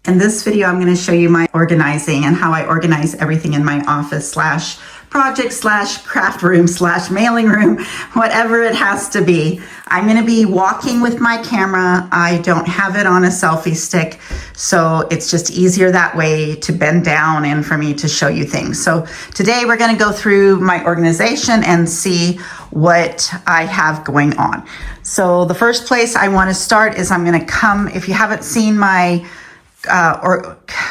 In this video, I'm going to show you my organizing and how I organize everything in my office slash project slash craft room slash mailing room, whatever it has to be. I'm going to be walking with my camera. I don't have it on a selfie stick, so it's just easier that way to bend down and for me to show you things. So today we're going to go through my organization and see what I have going on. So the first place I want to start is I'm going to come, if you haven't seen my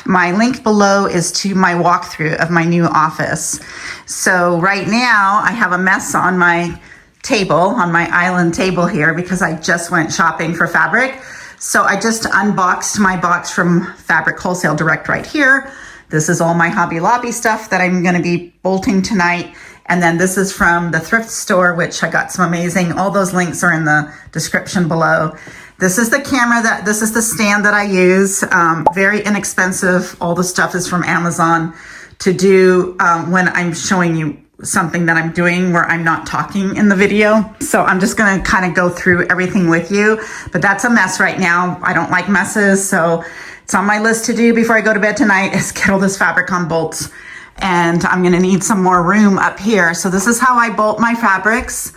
link below is to my walkthrough of my new office. So right now I have a mess on my table, on my island table here, because I just went shopping for fabric. So I just unboxed my box from Fabric Wholesale Direct right here. This is all my Hobby Lobby stuff that I'm going to be bolting tonight. And then this is from the thrift store, which I got some amazing, all those links are in the description below. This is the camera this is the stand that I use. Very inexpensive. All the stuff is from Amazon to do when I'm showing you something that I'm doing where I'm not talking in the video. So I'm just going to kind of go through everything with you, but that's a mess right now. I don't like messes. So it's on my list to do before I go to bed tonight is get all this fabric on bolts. And I'm going to need some more room up here. So this is how I bolt my fabrics.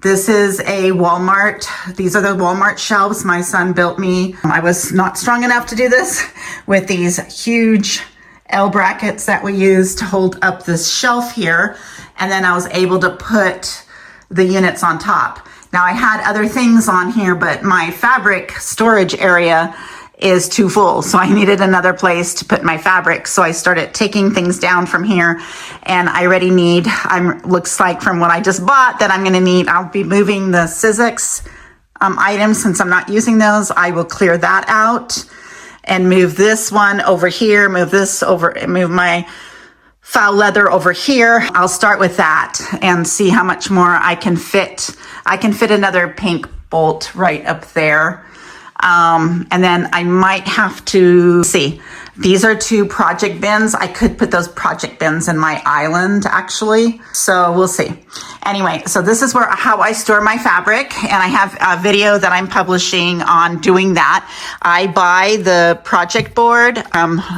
This is a Walmart. These are the Walmart shelves my son built me. I was not strong enough to do this with these huge L brackets that we use to hold up this shelf here. And then I was able to put the units on top. Now I had other things on here, but my fabric storage area is too full. So I needed another place to put my fabric. So I started taking things down from here, and I already need, looks like from what I just bought that I'm gonna need, I'll be moving the Sizzix items since I'm not using those. I will clear that out and move this one over here, move this over, move my foul leather over here. I'll start with that and see how much more I can fit. I can fit another pink bolt right up there. And then I might have to see. These are two project bins. I could put those project bins in my island actually. So we'll see. Anyway, so this is how I store my fabric, and I have a video that I'm publishing on doing that. I buy the project board,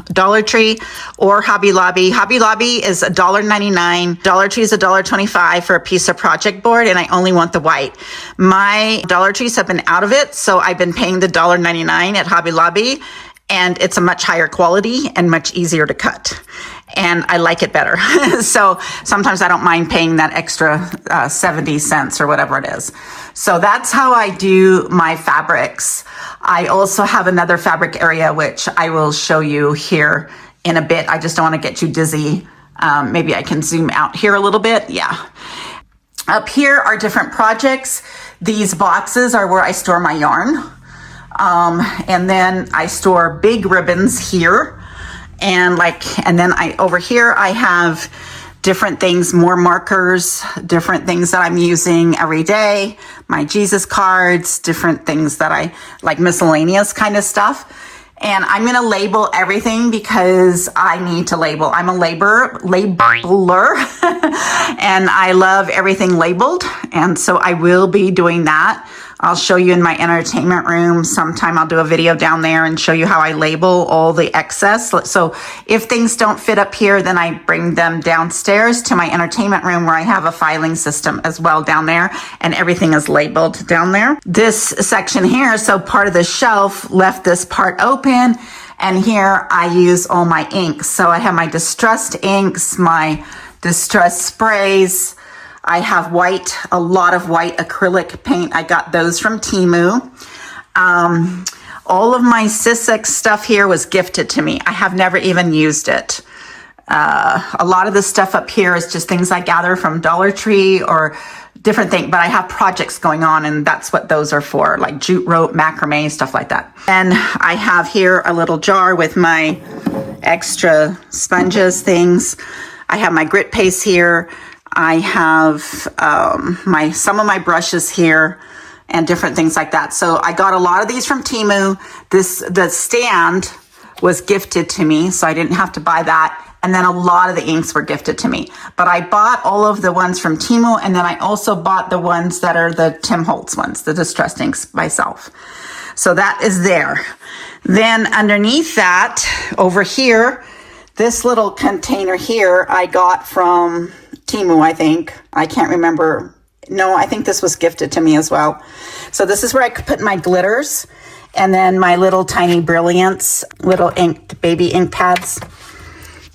Dollar Tree or Hobby Lobby. Hobby Lobby is $1.99. Dollar Tree is $1.25 for a piece of project board, and I only want the white. My Dollar Trees have been out of it, so I've been paying the $1.99 at Hobby Lobby. And it's a much higher quality and much easier to cut. And I like it better. So sometimes I don't mind paying that extra 70 cents or whatever it is. So that's how I do my fabrics. I also have another fabric area, which I will show you here in a bit. I just don't want to get you dizzy. Maybe I can zoom out here a little bit. Yeah. Up here are different projects. These boxes are where I store my yarn. And then I store big ribbons here, and then over here I have different things, more markers, different things that I'm using every day, my Jesus cards, different things that I like, miscellaneous kind of stuff. And I'm going to label everything because I need to label. I'm a labeler and I love everything labeled. And so I will be doing that. I'll show you in my entertainment room. Sometime I'll do a video down there and show you how I label all the excess. So if things don't fit up here, then I bring them downstairs to my entertainment room where I have a filing system as well down there, and everything is labeled down there. This section here, so part of the shelf left this part open, and here I use all my inks. So I have my distressed inks, my distressed sprays. I have white, a lot of white acrylic paint. I got those from Teemu. All of my Sizzix stuff here was gifted to me. I have never even used it. A lot of the stuff up here is just things I gather from Dollar Tree or different things, but I have projects going on, and that's what those are for, like jute rope, macrame, stuff like that. And I have here a little jar with my extra sponges things. I have my grit paste here. I have some of my brushes here and different things like that. So I got a lot of these from Teemu. The stand was gifted to me, so I didn't have to buy that. And then a lot of the inks were gifted to me. But I bought all of the ones from Teemu, and then I also bought the ones that are the Tim Holtz ones, the distressed inks myself. So that is there. Then underneath that, over here, this little container here I got from Teemu, I think. I can't remember. No, I think this was gifted to me as well. So this is where I could put my glitters and then my little tiny brilliants, little ink, baby ink pads.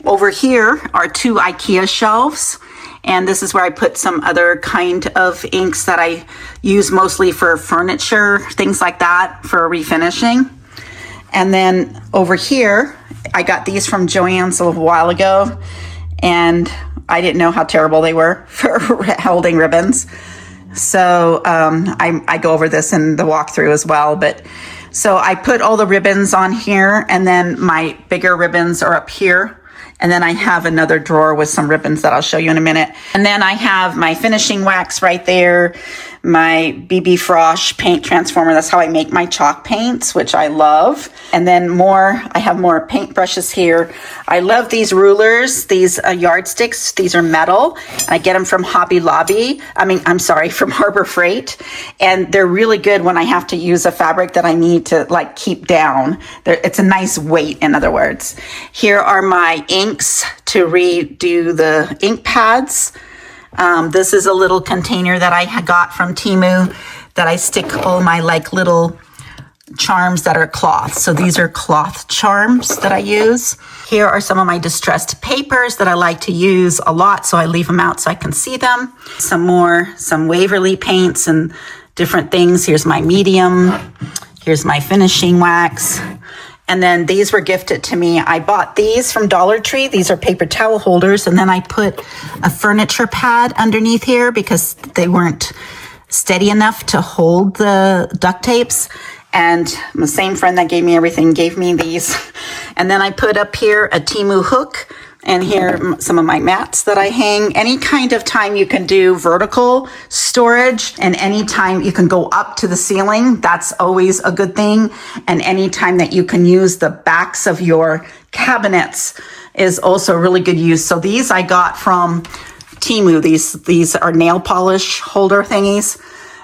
Over here are 2 IKEA shelves. And this is where I put some other kind of inks that I use mostly for furniture, things like that, for refinishing. And then over here, I got these from Joann's a little while ago, and I didn't know how terrible they were for holding ribbons. So I go over this in the walkthrough as well. But so I put all the ribbons on here, and then my bigger ribbons are up here. And then I have another drawer with some ribbons that I'll show you in a minute. And then I have my finishing wax right there, my BB Frosh paint transformer. That's how I make my chalk paints, which I love. And then I have more paint brushes here. I love these rulers, these yardsticks. These are metal. And I get them from Hobby Lobby. From Harbor Freight. And they're really good when I have to use a fabric that I need to like keep down. It's a nice weight, in other words. Here are my inks to redo the ink pads. This is a little container that I got from Teemu that I stick all my like little charms that are cloth. So these are cloth charms that I use. Here are some of my distressed papers that I like to use a lot, so I leave them out so I can see them. Some Waverly paints and different things. Here's my medium. Here's my finishing wax. And then these were gifted to me. I bought these from Dollar Tree. These are paper towel holders. And then I put a furniture pad underneath here because they weren't steady enough to hold the duct tapes. And the same friend that gave me everything gave me these. And then I put up here a Teemu hook. And here are some of my mats that I hang. Any kind of time you can do vertical storage, and any time you can go up to the ceiling, that's always a good thing. And any time that you can use the backs of your cabinets is also really good use. So these I got from Teemu. These are nail polish holder thingies.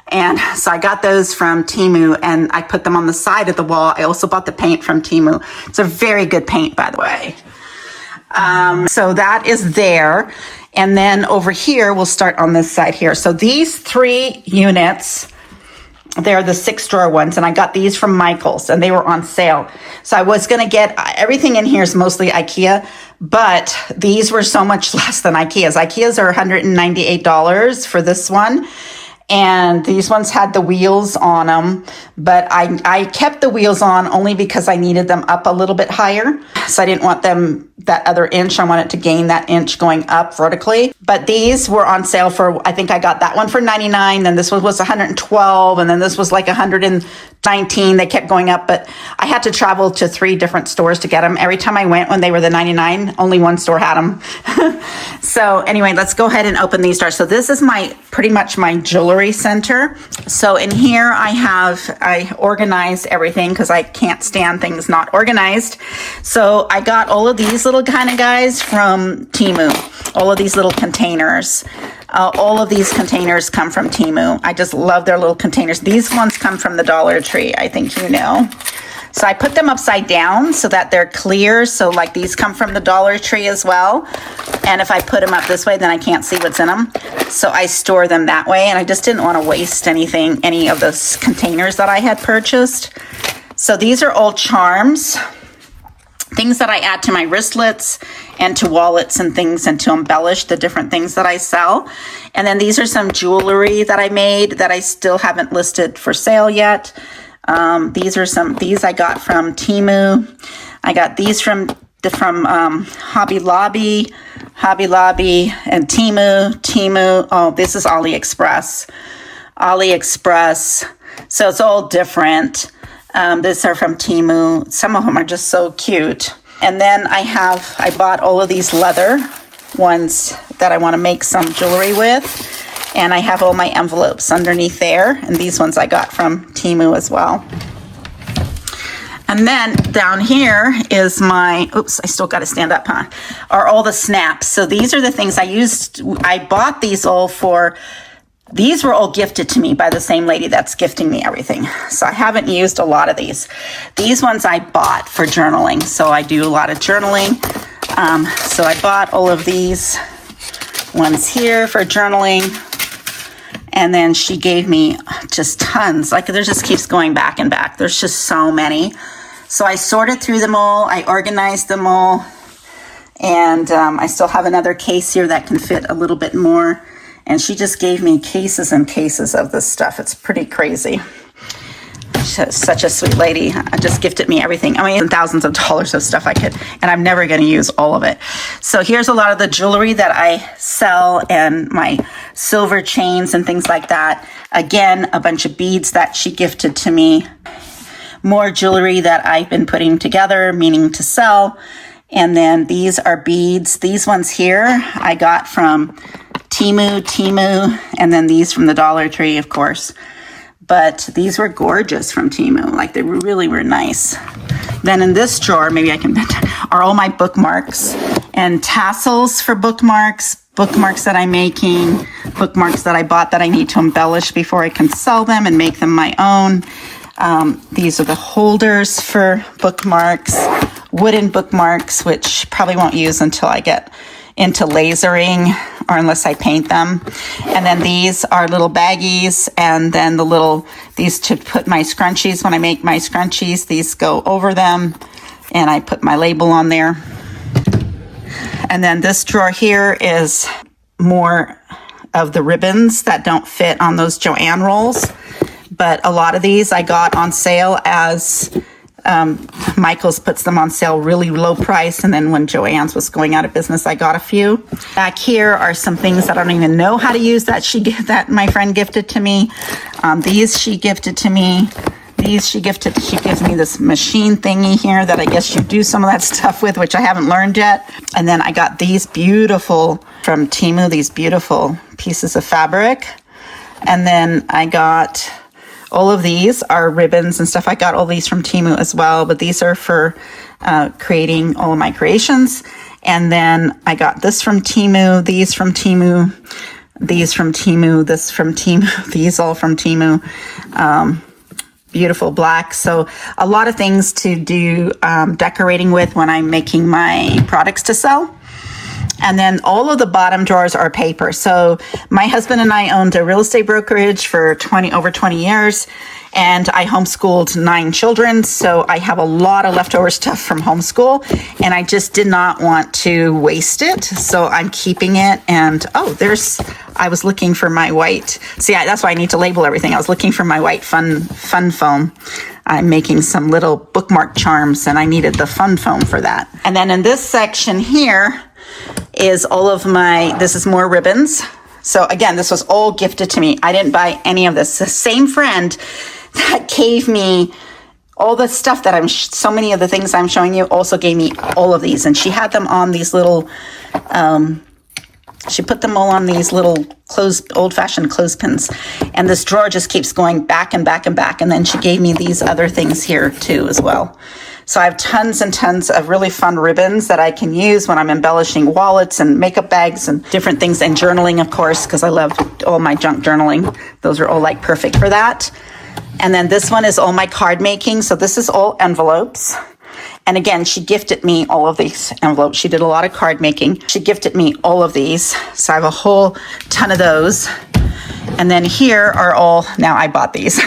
And so I got those from Teemu, and I put them on the side of the wall. I also bought the paint from Teemu. It's a very good paint, by the way. So that is there. And then over here, we'll start on this side here. So these 3 units, they're the 6-drawer ones. And I got these from Michael's, and they were on sale. So I was going to get, everything in here is mostly IKEA, but these were so much less than IKEA's. IKEA's are $198 for this one. And these ones had the wheels on them, but I kept the wheels on only because I needed them up a little bit higher. So I didn't want them that other inch. I wanted to gain that inch going up vertically. But these were on sale for, I think I got that one for $99. Then this one was $112. And then this was like $119. They kept going up, but I had to travel to 3 different stores to get them. Every time I went when they were the $99, only one store had them. So anyway, let's go ahead and open these doors. So this is pretty much my jewelry center. So in here I organize everything because I can't stand things not organized. So I got all of these little kind of guys from Teemu, all of these little containers. All of these containers come from Teemu. I just love their little containers. These ones come from the Dollar Tree, I think you know. So I put them upside down so that they're clear. So like these come from the Dollar Tree as well. And if I put them up this way, then I can't see what's in them. So I store them that way. And I just didn't want to waste any of those containers that I had purchased. So these are all charms, things that I add to my wristlets and to wallets and things, and to embellish the different things that I sell. And then these are some jewelry that I made that I still haven't listed for sale yet. These I got from Teemu. I got these from Hobby Lobby, and Teemu. Oh, this is AliExpress. So it's all different. These are from Teemu. Some of them are just so cute. And then I bought all of these leather ones that I want to make some jewelry with. And I have all my envelopes underneath there. And these ones I got from Teemu as well. And then down here is I still got to stand up, are all the snaps. So these are the things I used. I bought these all for These were all gifted to me by the same lady that's gifting me everything. So I haven't used a lot of these. These ones I bought for journaling. So I do a lot of journaling. So I bought all of these ones here for journaling. And then she gave me just tons. Like, there just keeps going back and back. There's just so many. So I sorted through them all. I organized them all. And I still have another case here that can fit a little bit more. And she just gave me cases and cases of this stuff. It's pretty crazy. She's such a sweet lady. Just gifted me everything. I mean, thousands of dollars of stuff I could, and I'm never going to use all of it. So here's a lot of the jewelry that I sell and my silver chains and things like that. Again, a bunch of beads that she gifted to me. More jewelry that I've been putting together, meaning to sell. And then these are beads. These ones here I got from Teemu, and then these from the Dollar Tree, of course. But these were gorgeous from Teemu. Like, they really were nice. Then in this drawer, maybe I can, are all my bookmarks and tassels for bookmarks that I'm making, bookmarks that I bought that I need to embellish before I can sell them and make them my own. These are the holders for bookmarks, wooden bookmarks, which probably won't use until I get into lasering or unless I paint them. And then these are little baggies, and then these to put my scrunchies. When I make my scrunchies, these go over them and I put my label on there. And then this drawer here is more of the ribbons that don't fit on those Joann rolls. But a lot of these I got on sale as Michael's puts them on sale really low price, and then when Joann's was going out of business, I got a few. Back here are some things that I don't even know how to use that my friend gifted to me. These she gifted to me. She gives me this machine thingy here that I guess you do some of that stuff with, which I haven't learned yet. And then I got these beautiful from Teemu, these beautiful pieces of fabric. And then I got all of these are ribbons and stuff. I got all these from Teemu as well, but these are for creating all of my creations. And then I got this from Teemu, these from Teemu, these from Teemu, this from Teemu, these all from Teemu. Beautiful black. So a lot of things to do decorating with when I'm making my products to sell. And then all of the bottom drawers are paper. So my husband and I owned a real estate brokerage for over 20 years, and I homeschooled 9 children. So I have a lot of leftover stuff from homeschool, and I just did not want to waste it. So I'm keeping it. And I was looking for my white. See, that's why I need to label everything. I was looking for my white fun foam. I'm making some little bookmark charms, and I needed the fun foam for that. And then in this section here is all of this is more ribbons. So again, this was all gifted to me. I didn't buy any of this. The same friend that gave me all the stuff that so many of the things I'm showing you also gave me all of these. And she had them on these little, she put them all on these little old-fashioned clothespins. And this drawer just keeps going back and back and back. And then she gave me these other things here too as well. So I have tons and tons of really fun ribbons that I can use when I'm embellishing wallets and makeup bags and different things, and journaling, of course, because I love all my junk journaling. Those are all like perfect for that. And then this one is all my card making. So this is all envelopes. And again, she gifted me all of these envelopes. She did a lot of card making. She gifted me all of these. So I have a whole ton of those. And then here are now I bought these.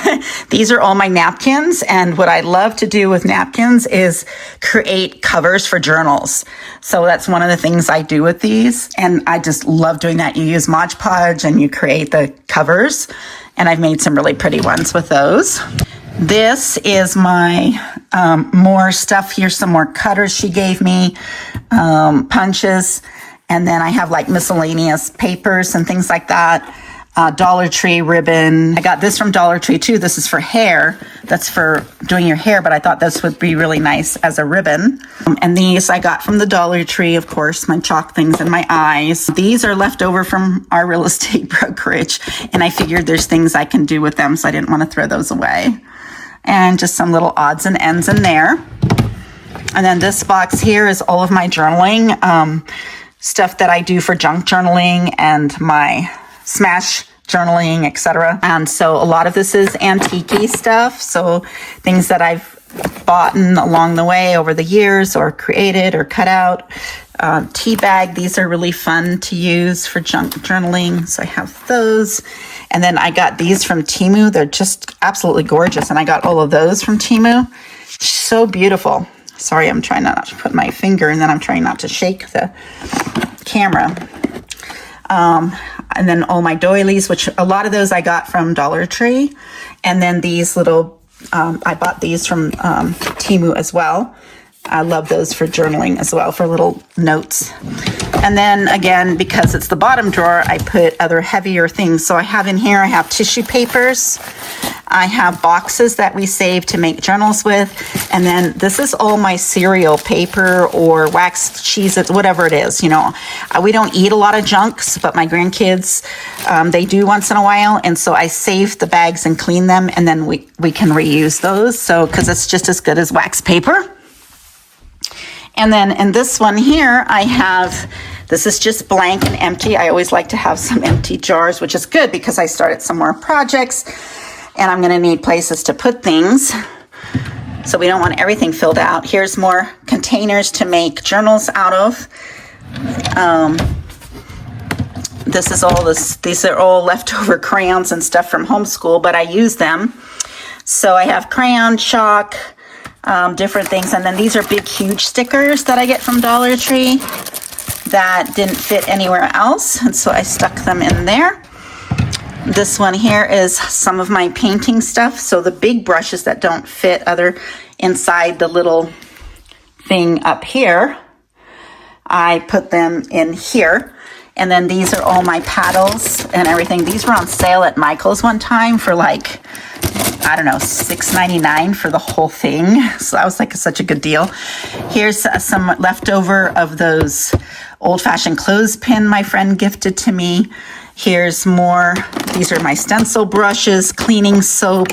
These are all my napkins. And what I love to do with napkins is create covers for journals. So that's one of the things I do with these. And I just love doing that. You use Mod Podge and you create the covers. And I've made some really pretty ones with those. This is my more stuff. Here's some more cutters she gave me, punches. And then I have like miscellaneous papers and things like that. Dollar Tree ribbon. I got this from Dollar Tree too. This is for hair. That's for doing your hair, but I thought this would be really nice as a ribbon. And these I got from the Dollar Tree, of course, my chalk things and my eyes. These are left over from our real estate brokerage, and I figured there's things I can do with them, so I didn't want to throw those away. And just some little odds and ends in there. And then this box here is all of my journaling, stuff that I do for junk journaling and my smash journaling, etc. And so a lot of this is antique-y stuff. So things that I've bought along the way over the years, or created or cut out. Tea bag, these are really fun to use for junk journaling. So I have those. And then I got these from Teemu. They're just absolutely gorgeous. And I got all of those from Teemu. So beautiful. Sorry, I'm trying not to put my finger, and then I'm trying not to shake the camera. And then all my doilies, which a lot of those I got from Dollar Tree. And then these little, I bought these from Teemu as well. I love those for journaling as well, for little notes. And then again, because it's the bottom drawer, I put other heavier things. So I have in here, I have tissue papers. I have boxes that we save to make journals with. And then this is all my cereal paper or wax cheeses, whatever it is. You know, we don't eat a lot of junks, but my grandkids, they do once in a while. And so I save the bags and clean them, and then we can reuse those. So, because it's just as good as wax paper. And then in this one here, I have, this is just blank and empty. I always like to have some empty jars, which is good because I started some more projects and I'm gonna need places to put things. So we don't want everything filled out. Here's more containers to make journals out of. This is all this, these are all leftover crayons and stuff from homeschool, but I use them. So I have crayon, chalk, different things. And then these are big, huge stickers that I get from Dollar Tree that didn't fit anywhere else. And so I stuck them in there. This one here is some of my painting stuff. So the big brushes that don't fit inside the little thing up here, I put them in here. And then these are all my paddles and everything. These were on sale at Michael's one time for like, I don't know, $6.99 for the whole thing. So that was like such a good deal. Here's some leftover of those old-fashioned clothespin my friend gifted to me. Here's more. These are my stencil brushes, cleaning soap.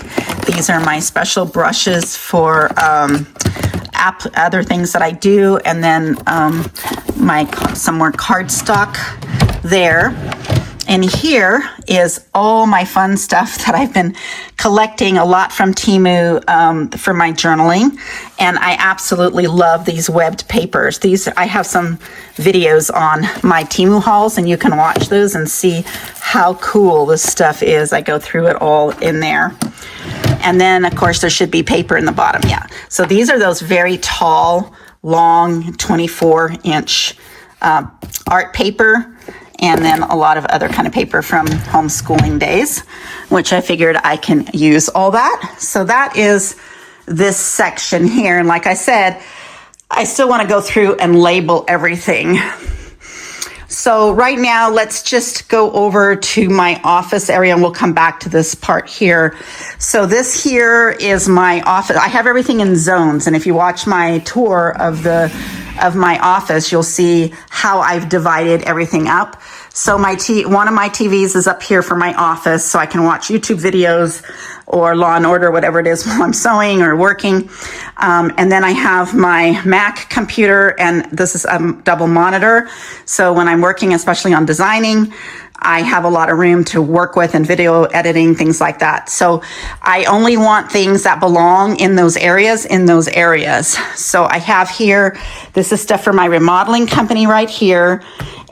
These are my special brushes for other things that I do. And then some more cardstock there. And here is all my fun stuff that I've been collecting a lot from Teemu for my journaling. And I absolutely love these webbed papers. I have some videos on my Teemu hauls, and you can watch those and see how cool this stuff is. I go through it all in there. And then, of course, there should be paper in the bottom. Yeah. So these are those very tall, long, 24-inch art paper. And then a lot of other kind of paper from homeschooling days, which I figured I can use all that. So that is this section here. And like I said, I still want to go through and label everything. So right now, let's just go over to my office area, and we'll come back to this part here. So this here is my office. I have everything in zones. And if you watch my tour of my office, you'll see how I've divided everything up. So one of my TVs is up here for my office, so I can watch YouTube videos or Law and Order, whatever it is, while I'm sewing or working. And then I have my Mac computer, and this is a double monitor. So when I'm working, especially on designing, I have a lot of room to work with and video editing, things like that. So I only want things that belong in those areas, So I have here, this is stuff for my remodeling company right here,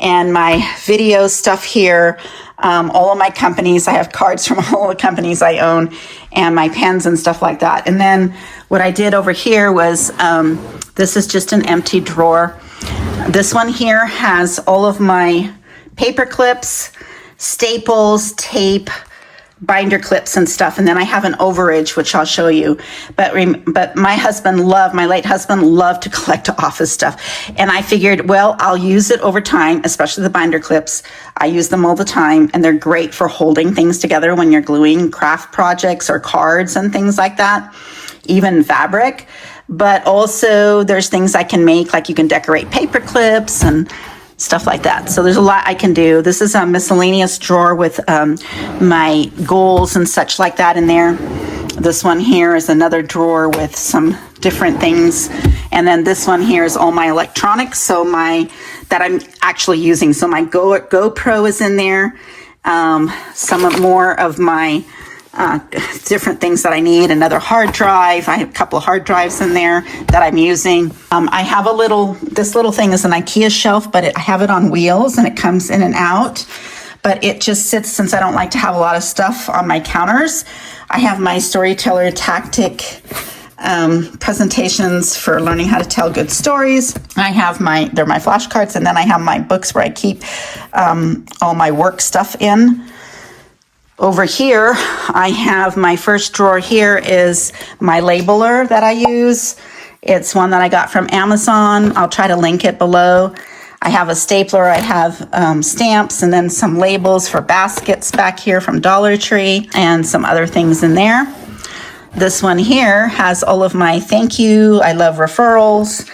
and my video stuff here. All of my companies, I have cards from all the companies I own, and my pens and stuff like that. And then what I did over here was, this is just an empty drawer. This one here has all of my paper clips, staples, tape, binder clips and stuff. And then I have an overage, which I'll show you. But my late husband loved to collect office stuff. And I figured, well, I'll use it over time, especially the binder clips. I use them all the time, and they're great for holding things together when you're gluing craft projects or cards and things like that, even fabric. But also there's things I can make, like you can decorate paper clips and stuff like that. So there's a lot I can do. This is a miscellaneous drawer with my goals and such like that in there. This one here is another drawer with some different things. And then this one here is all my electronics, that I'm actually using. So my GoPro is in there. some more of my different things that I need. Another hard drive. I have a couple of hard drives in there that I'm using. I have this little thing is an IKEA shelf, but I have it on wheels and it comes in and out. But it just sits, since I don't like to have a lot of stuff on my counters. I have my Storyteller Tactic presentations for learning how to tell good stories. They're my flashcards, and then I have my books where I keep all my work stuff in. Over here, I have my first drawer here is my labeler that I use. It's one that I got from Amazon. I'll try to link it below. I have a stapler, I have stamps, and then some labels for baskets back here from Dollar Tree, and some other things in there. This one here has all of my thank you, I love referrals,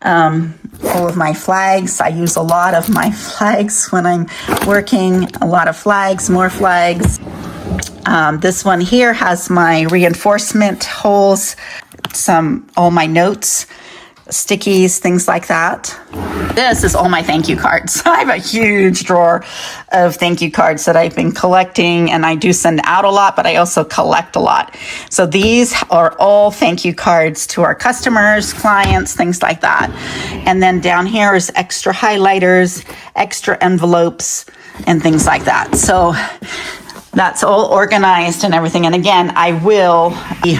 all of my flags. I use a lot of my flags when I'm working, a lot of flags, more flags. This one here has my reinforcement holes, all my notes, stickies, things like that. This is all my thank you cards. I have a huge drawer of thank you cards that I've been collecting, and I do send out a lot, but I also collect a lot. So these are all thank you cards to our customers, clients, things like that. And then down here is extra highlighters, extra envelopes, and things like that. So that's all organized and everything. And again, I will be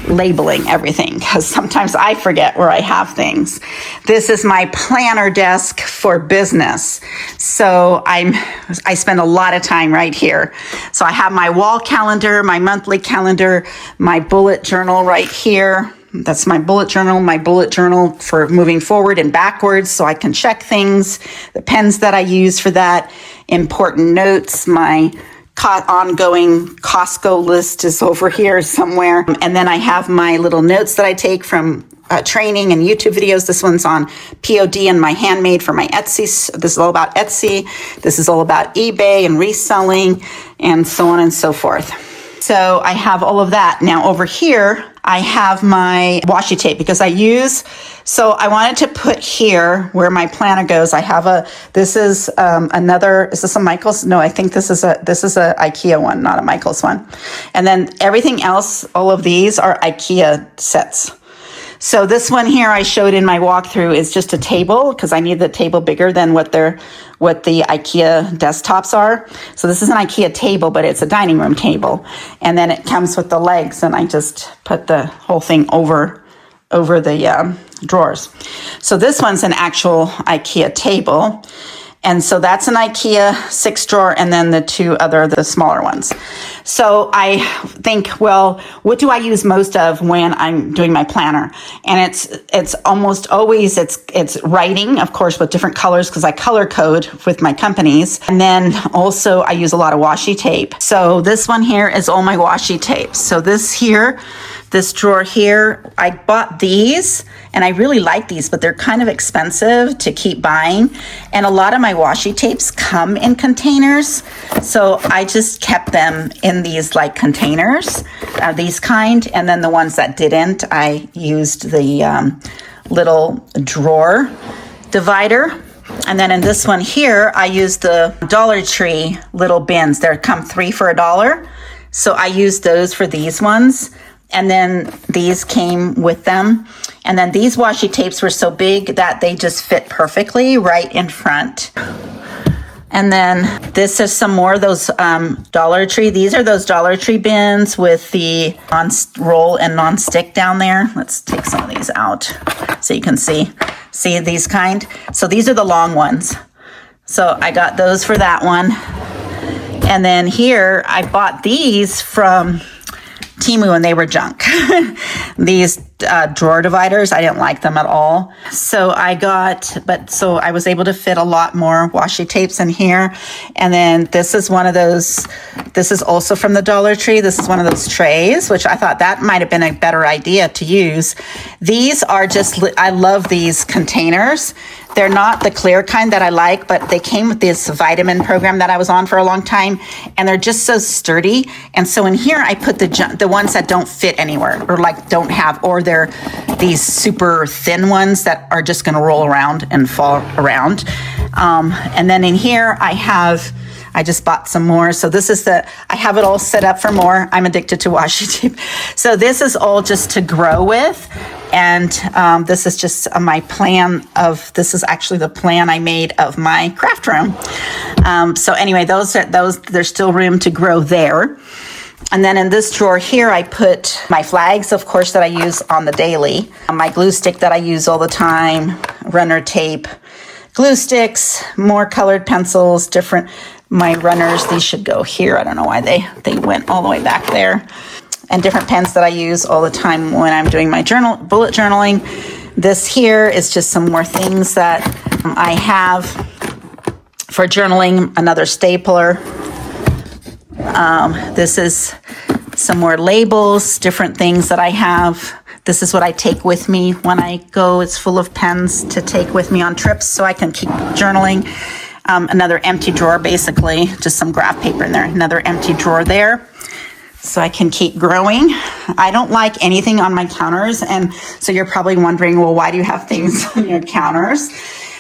labeling everything because sometimes I forget where I have things. This is my planner desk for business. So I spend a lot of time right here. So I have my wall calendar, my monthly calendar, my bullet journal right here. That's my bullet journal for moving forward and backwards so I can check things, the pens that I use for that, important notes, my ongoing Costco list is over here somewhere. And then I have my little notes that I take from training and YouTube videos. This one's on POD and my handmade for my Etsy. This is all about Etsy. This is all about eBay and reselling and so on and so forth. So I have all of that. Now over here, I have my washi tape because so I wanted to put here where my planner goes. I have this is is this a Michael's? No, I think this is a IKEA one, not a Michael's one. And then everything else, all of these are IKEA sets. So this one here I showed in my walkthrough is just a table because I need the table bigger than what the IKEA desktops are. So this is an IKEA table, but it's a dining room table. And then it comes with the legs, and I just put the whole thing over the drawers. So this one's an actual IKEA table. And so that's an IKEA 6-drawer, and then the smaller ones. So I think, well, what do I use most of when I'm doing my planner? And it's almost always, it's writing, of course, with different colors because I color code with my companies. And then also I use a lot of washi tape. So this one here is all my washi tape. So this drawer here, I bought these and I really like these, but they're kind of expensive to keep buying. And a lot of my washi tapes come in containers. So I just kept them in these like containers, these kind. And then the ones that didn't, I used the little drawer divider. And then in this one here, I used the Dollar Tree little bins. They come 3 for $1. So I used those for these ones. And then these came with them. And then these washi tapes were so big that they just fit perfectly right in front. And then this is some more of those Dollar Tree. These are those Dollar Tree bins with the roll and non-stick down there. Let's take some of these out so you can see these kind. So these are the long ones. So I got those for that one. And then here I bought these from Teemu and they were junk. These drawer dividers, I didn't like them at all. So I was able to fit a lot more washi tapes in here. And then this is one of those, this is also from the Dollar Tree. This is one of those trays, which I thought that might have been a better idea to use. These are I love these containers. They're not the clear kind that I like, but they came with this vitamin program that I was on for a long time, and they're just so sturdy. And so in here, I put the ones that don't fit anywhere, or like don't have, or they're these super thin ones that are just going to roll around and fall around. And then in here, I have I just bought some more. So this is I have it all set up for more. I'm addicted to washi tape. So this is all just to grow with. And this is just my plan this is actually the plan I made of my craft room. So anyway, there's still room to grow there. And then in this drawer here, I put my flags, of course, that I use on the daily, my glue stick that I use all the time, runner tape, glue sticks, more colored pencils, my runners, these should go here. I don't know why they went all the way back there. And different pens that I use all the time when I'm doing my bullet journaling. This here is just some more things that I have for journaling, another stapler. This is some more labels, different things that I have. This is what I take with me when I go. It's full of pens to take with me on trips so I can keep journaling. Another empty drawer, basically, just some graph paper in there. Another empty drawer there so I can keep growing. I don't like anything on my counters. And so you're probably wondering, well, why do you have things on your counters?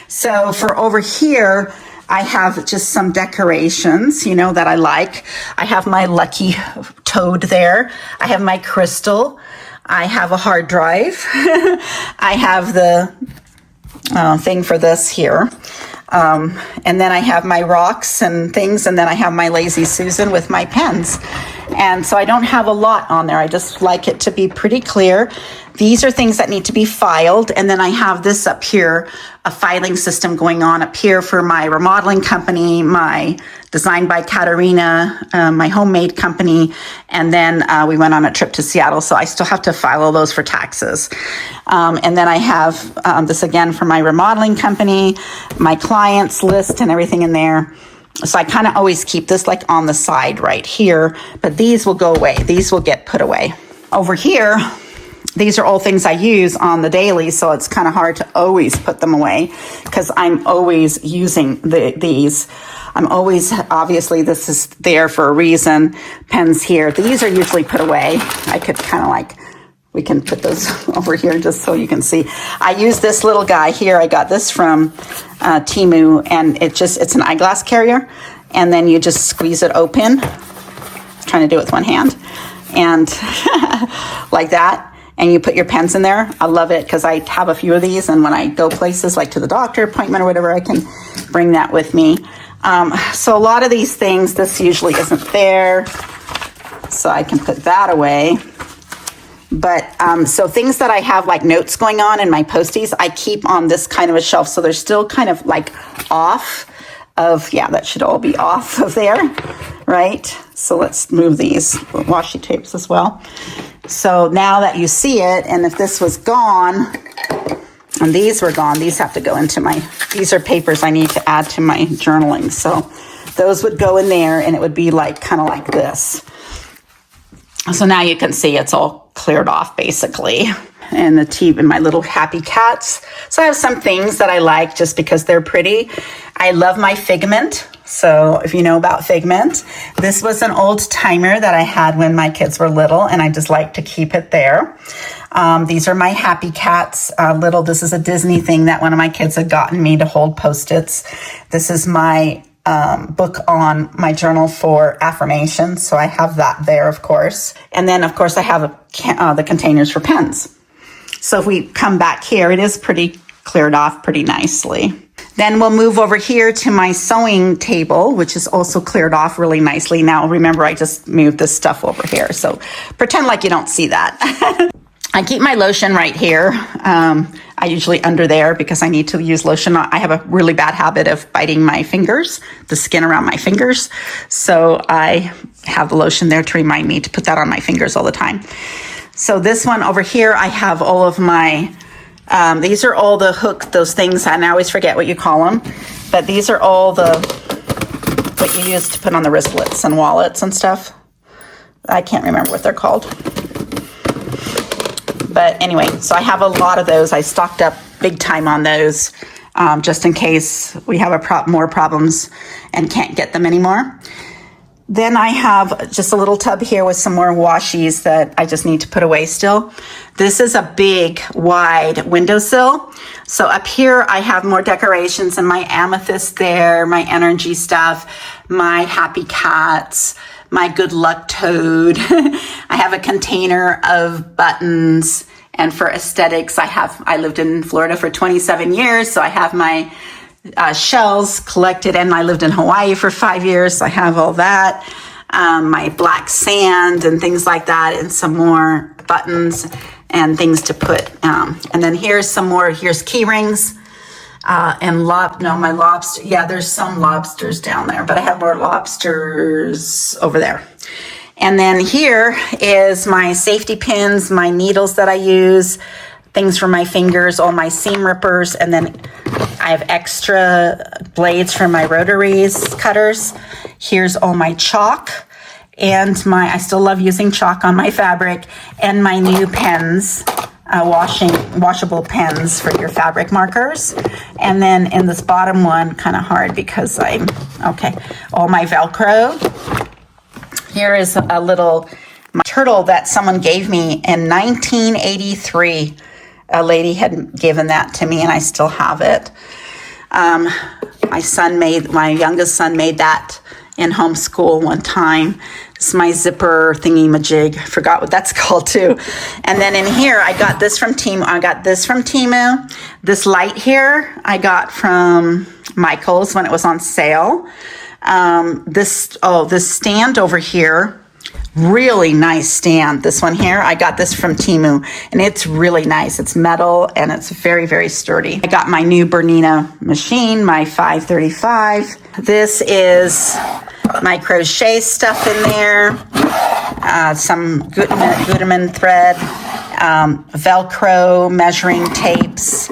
So for over here, I have just some decorations, that I like. I have my lucky toad there. I have my crystal. I have a hard drive. I have the thing for this here. And then I have my rocks and things. And then I have my Lazy Susan with my pens. And so I don't have a lot on there. I just like it to be pretty clear. These are things that need to be filed. And then I have this up here, a filing system going on up here for my remodeling company, my Designed by Katerina, my homemade company. And then we went on a trip to Seattle. So I still have to file all those for taxes. And then I have this again for my remodeling company, my clients list and everything in there. So I kind of always keep this like on the side right here, but these will go away. These will get put away. Over here, these are all things I use on the daily, so it's kind of hard to always put them away because I'm always using these. I'm always, obviously this is there for a reason. Pens here, these are usually put away. I could kind of we can put those over here just so you can see. I use this little guy here. I got this from Teemu, and it's an eyeglass carrier. And then you just squeeze it open. I'm trying to do it with one hand. And like that. And you put your pens in there. I love it because I have a few of these. And when I go places like to the doctor appointment or whatever, I can bring that with me. So a lot of these things, this usually isn't there. So I can put that away. But so things that I have like notes going on in my posties, I keep on this kind of a shelf. So they're still kind of like off of, that should all be off of there, right? So let's move these washi tapes as well. So now that you see it, and if this was gone, and these were gone, these have to go into these are papers I need to add to my journaling. So those would go in there and it would be like, kind of like this. So now you can see it's all cleared off basically. And the tea and my little happy cats. So I have some things that I like just because they're pretty. I love my Figment. So if you know about Figment, this was an old timer that I had when my kids were little, and I just like to keep it there. These are my Happy Cats. This is a Disney thing that one of my kids had gotten me to hold Post-its. This is my book on my journal for affirmations. So I have that there, of course. And then, of course, I have the containers for pens. So if we come back here, it is pretty cleared off pretty nicely. Then we'll move over here to my sewing table, which is also cleared off really nicely. Now, remember, I just moved this stuff over here. So pretend like you don't see that. I keep my lotion right here. I usually under there because I need to use lotion. I have a really bad habit of biting my fingers, the skin around my fingers. So I have the lotion there to remind me to put that on my fingers all the time. So this one over here, I have all of my, these are all the those things, and I always forget what you call them, but these are all what you use to put on the wristlets and wallets and stuff. I can't remember what they're called. But anyway, so I have a lot of those. I stocked up big time on those just in case we have more problems and can't get them anymore. Then I have just a little tub here with some more washies that I just need to put away still. This is a big, wide windowsill. So up here, I have more decorations and my amethyst there, my energy stuff, my happy cats, my good luck toad. I have a container of buttons. And for aesthetics, I lived in Florida for 27 years. So I have my shells collected, and I lived in Hawaii for 5 years. So I have all that, my black sand and things like that, and some more buttons and things to put. And then here's some more, here's key rings and my lobster. Yeah, there's some lobsters down there, but I have more lobsters over there. And then here is my safety pins, my needles that I use, things for my fingers, all my seam rippers, and then I have extra blades for my rotaries cutters. Here's all my chalk and I still love using chalk on my fabric, and my new pens, washable pens for your fabric markers. And then in this bottom one, kind of hard because all my Velcro. Here is a little turtle that someone gave me in 1983. A lady had given that to me, and I still have it. My youngest son made that in homeschool one time. It's my zipper thingy-majig. I forgot what that's called too. And then in here, I got this from Teemu. This light here, I got from Michael's when it was on sale. This stand over here, really nice stand. This one here, I got this from Teemu, and it's really nice. It's metal and it's very, very sturdy. I got my new Bernina machine, my 535. This is my crochet stuff in there, some Gutermann thread, Velcro measuring tapes,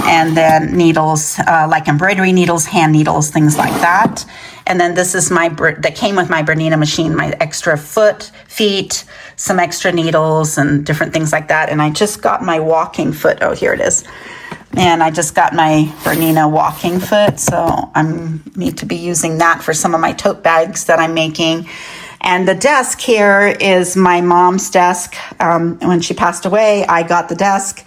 and then needles, like embroidery needles, hand needles, things like that. And then this is that came with my Bernina machine, my extra feet, some extra needles and different things like that. And I just got my walking foot. Oh, here it is. And I just got my Bernina walking foot. So I need to be using that for some of my tote bags that I'm making. And the desk here is my mom's desk. When she passed away, I got the desk.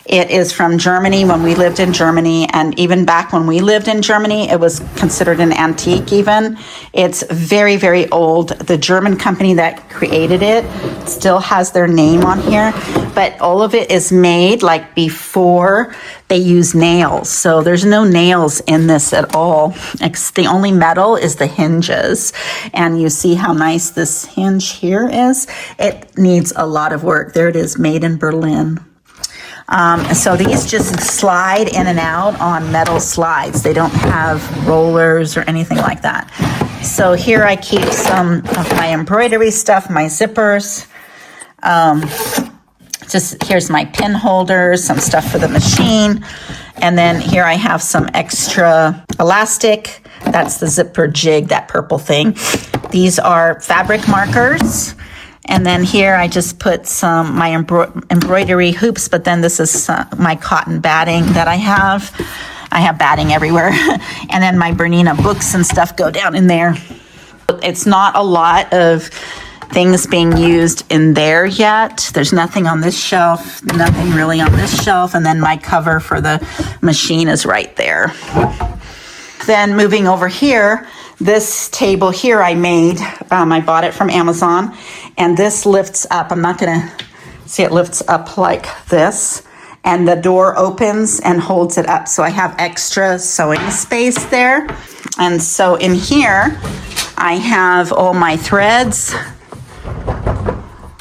It is from Germany, when we lived in Germany. And even back when we lived in Germany, it was considered an antique even. It's very, very old. The German company that created it still has their name on here. But all of it is made like before they use nails. So there's no nails in this at all. The only metal is the hinges. And you see how nice this hinge here is? It needs a lot of work. There it is, made in Berlin. So these just slide in and out on metal slides. They don't have rollers or anything like that. So here I keep some of my embroidery stuff, my zippers. Here's my pin holders, some stuff for the machine. And then here I have some extra elastic. That's the zipper jig, that purple thing. These are fabric markers. And then here I just put some my embroidery hoops, but then this is my cotton batting that I have. I have batting everywhere. And then my Bernina books and stuff go down in there. It's not a lot of things being used in there yet. There's nothing on this shelf, nothing really on this shelf. And then my cover for the machine is right there. Then moving over here, this table here I made, I bought it from Amazon, and this lifts up. I'm not gonna see, it lifts up like this, and the door opens and holds it up. So I have extra sewing space there. And so in here, I have all my threads.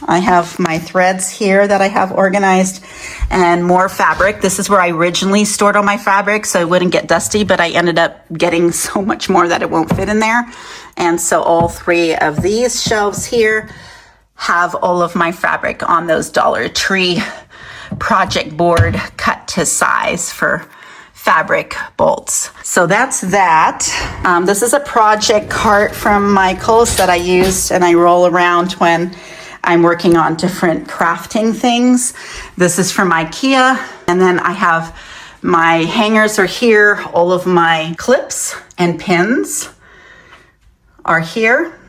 I have my threads here that I have organized, and more fabric. This is where I originally stored all my fabric so it wouldn't get dusty, but I ended up getting so much more that it won't fit in there. And so all three of these shelves here have all of my fabric on those Dollar Tree project board cut to size for fabric bolts. So that's that. This is a project cart from Michael's that I used and I roll around when I'm working on different crafting things. This is from IKEA. And then I have my hangers are here. All of my clips and pins are here.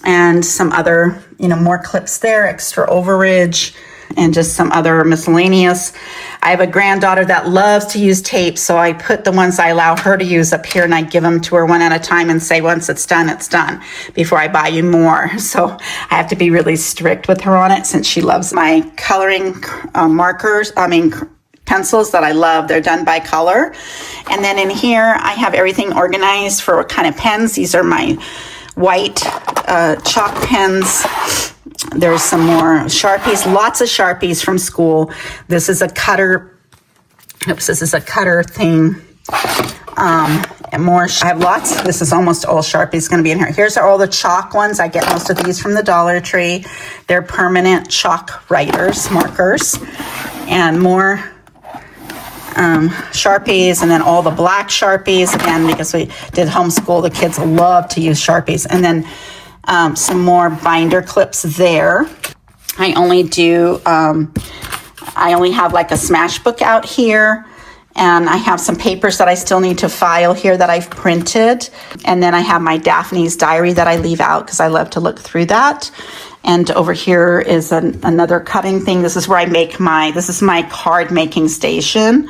and some other, more clips there, extra overage, and just some other miscellaneous. I have a granddaughter that loves to use tape, so I put the ones I allow her to use up here, and I give them to her one at a time and say, once it's done, before I buy you more. So I have to be really strict with her on it, since she loves my coloring pencils that I love. They're done by color. And then in here, I have everything organized for what kind of pens. These are my white chalk pens. There's some more Sharpies, lots of Sharpies from school. This is a cutter. This is a cutter thing. And more, I have lots. This is almost all Sharpies going to be in here. Here's all the chalk ones. I get most of these from the Dollar Tree. They're permanent chalk writers, markers, and more Sharpies, and then all the black Sharpies, again, because we did homeschool, the kids love to use Sharpies. And then some more binder clips there. I only have like a smash book out here, and I have some papers that I still need to file here that I've printed. And then I have my Daphne's diary that I leave out because I love to look through that. And over here is another cutting thing. This is where I make this is my card making station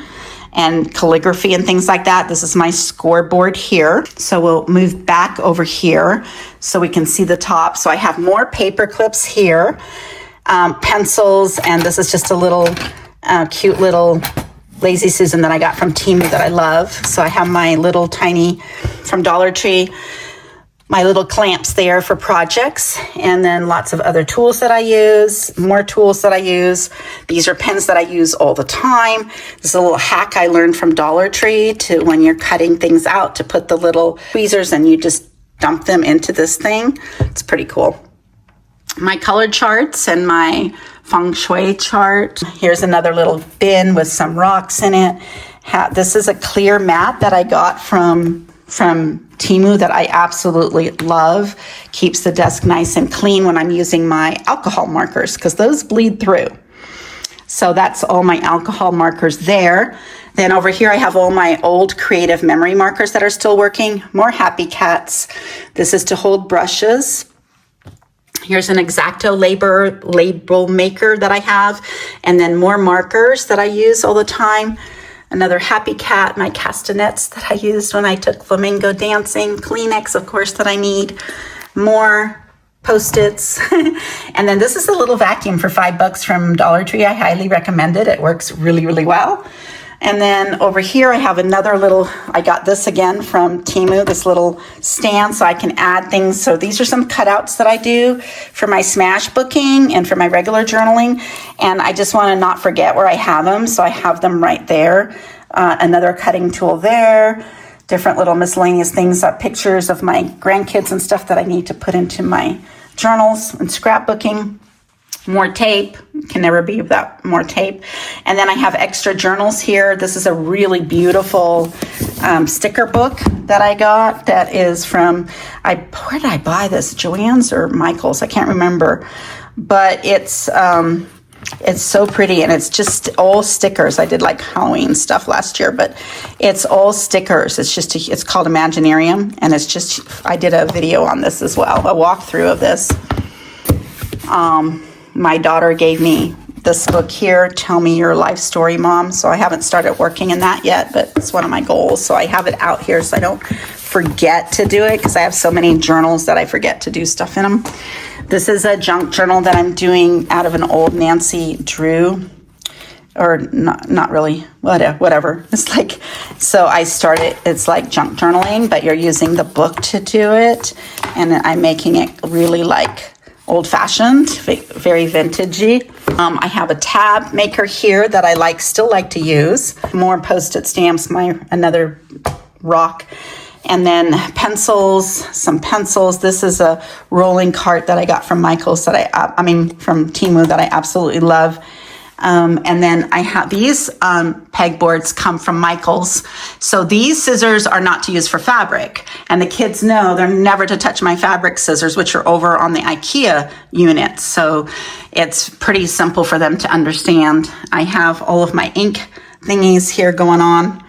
and calligraphy and things like that. This is my scoreboard here. So we'll move back over here so we can see the top. So I have more paper clips here, pencils, and this is just a little cute little Lazy Susan that I got from Teemu that I love. So I have my little tiny, from Dollar Tree, my little clamps there for projects, and then lots of other tools that I use, more tools that I use. These are pens that I use all the time. This is a little hack I learned from Dollar Tree, to when you're cutting things out, to put the little tweezers and you just dump them into this thing. It's pretty cool. My color charts and my feng shui chart. Here's another little bin with some rocks in it. This is a clear mat that I got from Teemu that I absolutely love. Keeps the desk nice and clean when I'm using my alcohol markers, because those bleed through. So that's all my alcohol markers there. Then over here I have all my old creative memory markers that are still working. More Happy Cats. This is to hold brushes. Here's an X-Acto label maker that I have. And then more markers that I use all the time. Another Happy Cat, my castanets that I used when I took flamingo dancing. Kleenex, of course, that I need. More Post-its. And then this is a little vacuum for $5 from Dollar Tree. I highly recommend it. It works really, really well. And then over here I have another little, I got this again from Teemu, this little stand so I can add things. So these are some cutouts that I do for my smash booking and for my regular journaling. And I just want to not forget where I have them. So I have them right there. Another cutting tool there. Different little miscellaneous things, pictures of my grandkids and stuff that I need to put into my journals and scrapbooking. More tape, can never be without more tape. And then I have extra journals here. This is a really beautiful sticker book that I got that is from, where did I buy this? Joann's or Michael's? I can't remember. But it's so pretty, and it's just all stickers. I did like Halloween stuff last year, but it's all stickers. It's called Imaginarium, and it's just, I did a video on this as well, a walkthrough of this. My daughter gave me this book here, Tell Me Your Life Story, Mom. So I haven't started working in that yet, but it's one of my goals. So I have it out here so I don't forget to do it, because I have so many journals that I forget to do stuff in them. This is a junk journal that I'm doing out of an old Nancy Drew, or not really, whatever. It's like, so I started, it's like junk journaling, but you're using the book to do it. And I'm making it really like old-fashioned, very vintagey. I have a tab maker here that I still like to use. More Post-it stamps, another rock. And then some pencils. This is a rolling cart that I got from Michael's from Teemu that I absolutely love. And then I have these pegboards come from Michael's. So these scissors are not to use for fabric. And the kids know they're never to touch my fabric scissors, which are over on the IKEA units. So it's pretty simple for them to understand. I have all of my ink thingies here going on.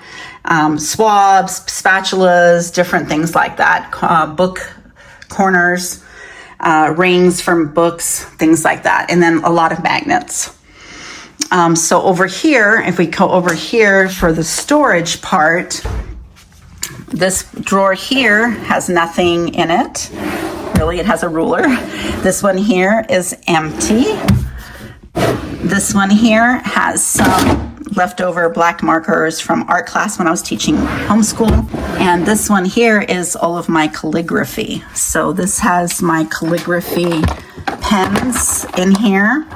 Swabs, spatulas, different things like that. Book corners. rings from books, things like that. And then a lot of magnets. So over here, if we go over here for the storage part, this drawer here has nothing in it. Really, it has a ruler. This one here is empty. This one here has some leftover black markers from art class when I was teaching homeschool. And this one here is all of my calligraphy. So this has my calligraphy pens in here,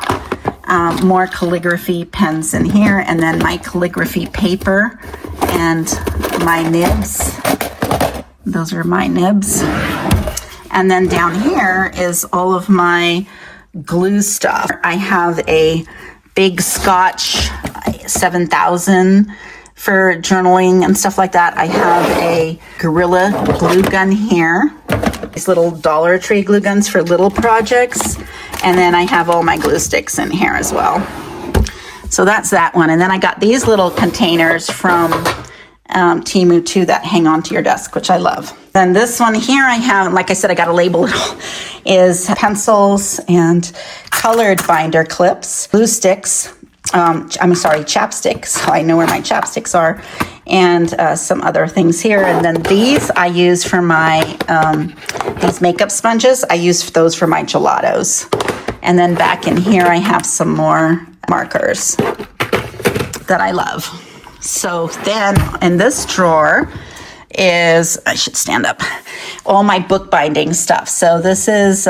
more calligraphy pens in here, and then my calligraphy paper and my nibs. Those are my nibs. And then down here is all of my glue stuff. I have a big Scotch 7000 for journaling and stuff like that. I have a Gorilla glue gun here. These little Dollar Tree glue guns for little projects. And then I have all my glue sticks in here as well. So that's that one. And then I got these little containers from Teemu too that hang onto your desk, which I love. Then this one here I have, like I said, I got to label it all, is pencils and colored binder clips, glue sticks, chapsticks, so I know where my chapsticks are, and some other things here. And then these I use for my, these makeup sponges, I use those for my gelatos. And then back in here I have some more markers that I love. So then in this drawer is, I should stand up, all my bookbinding stuff. So this is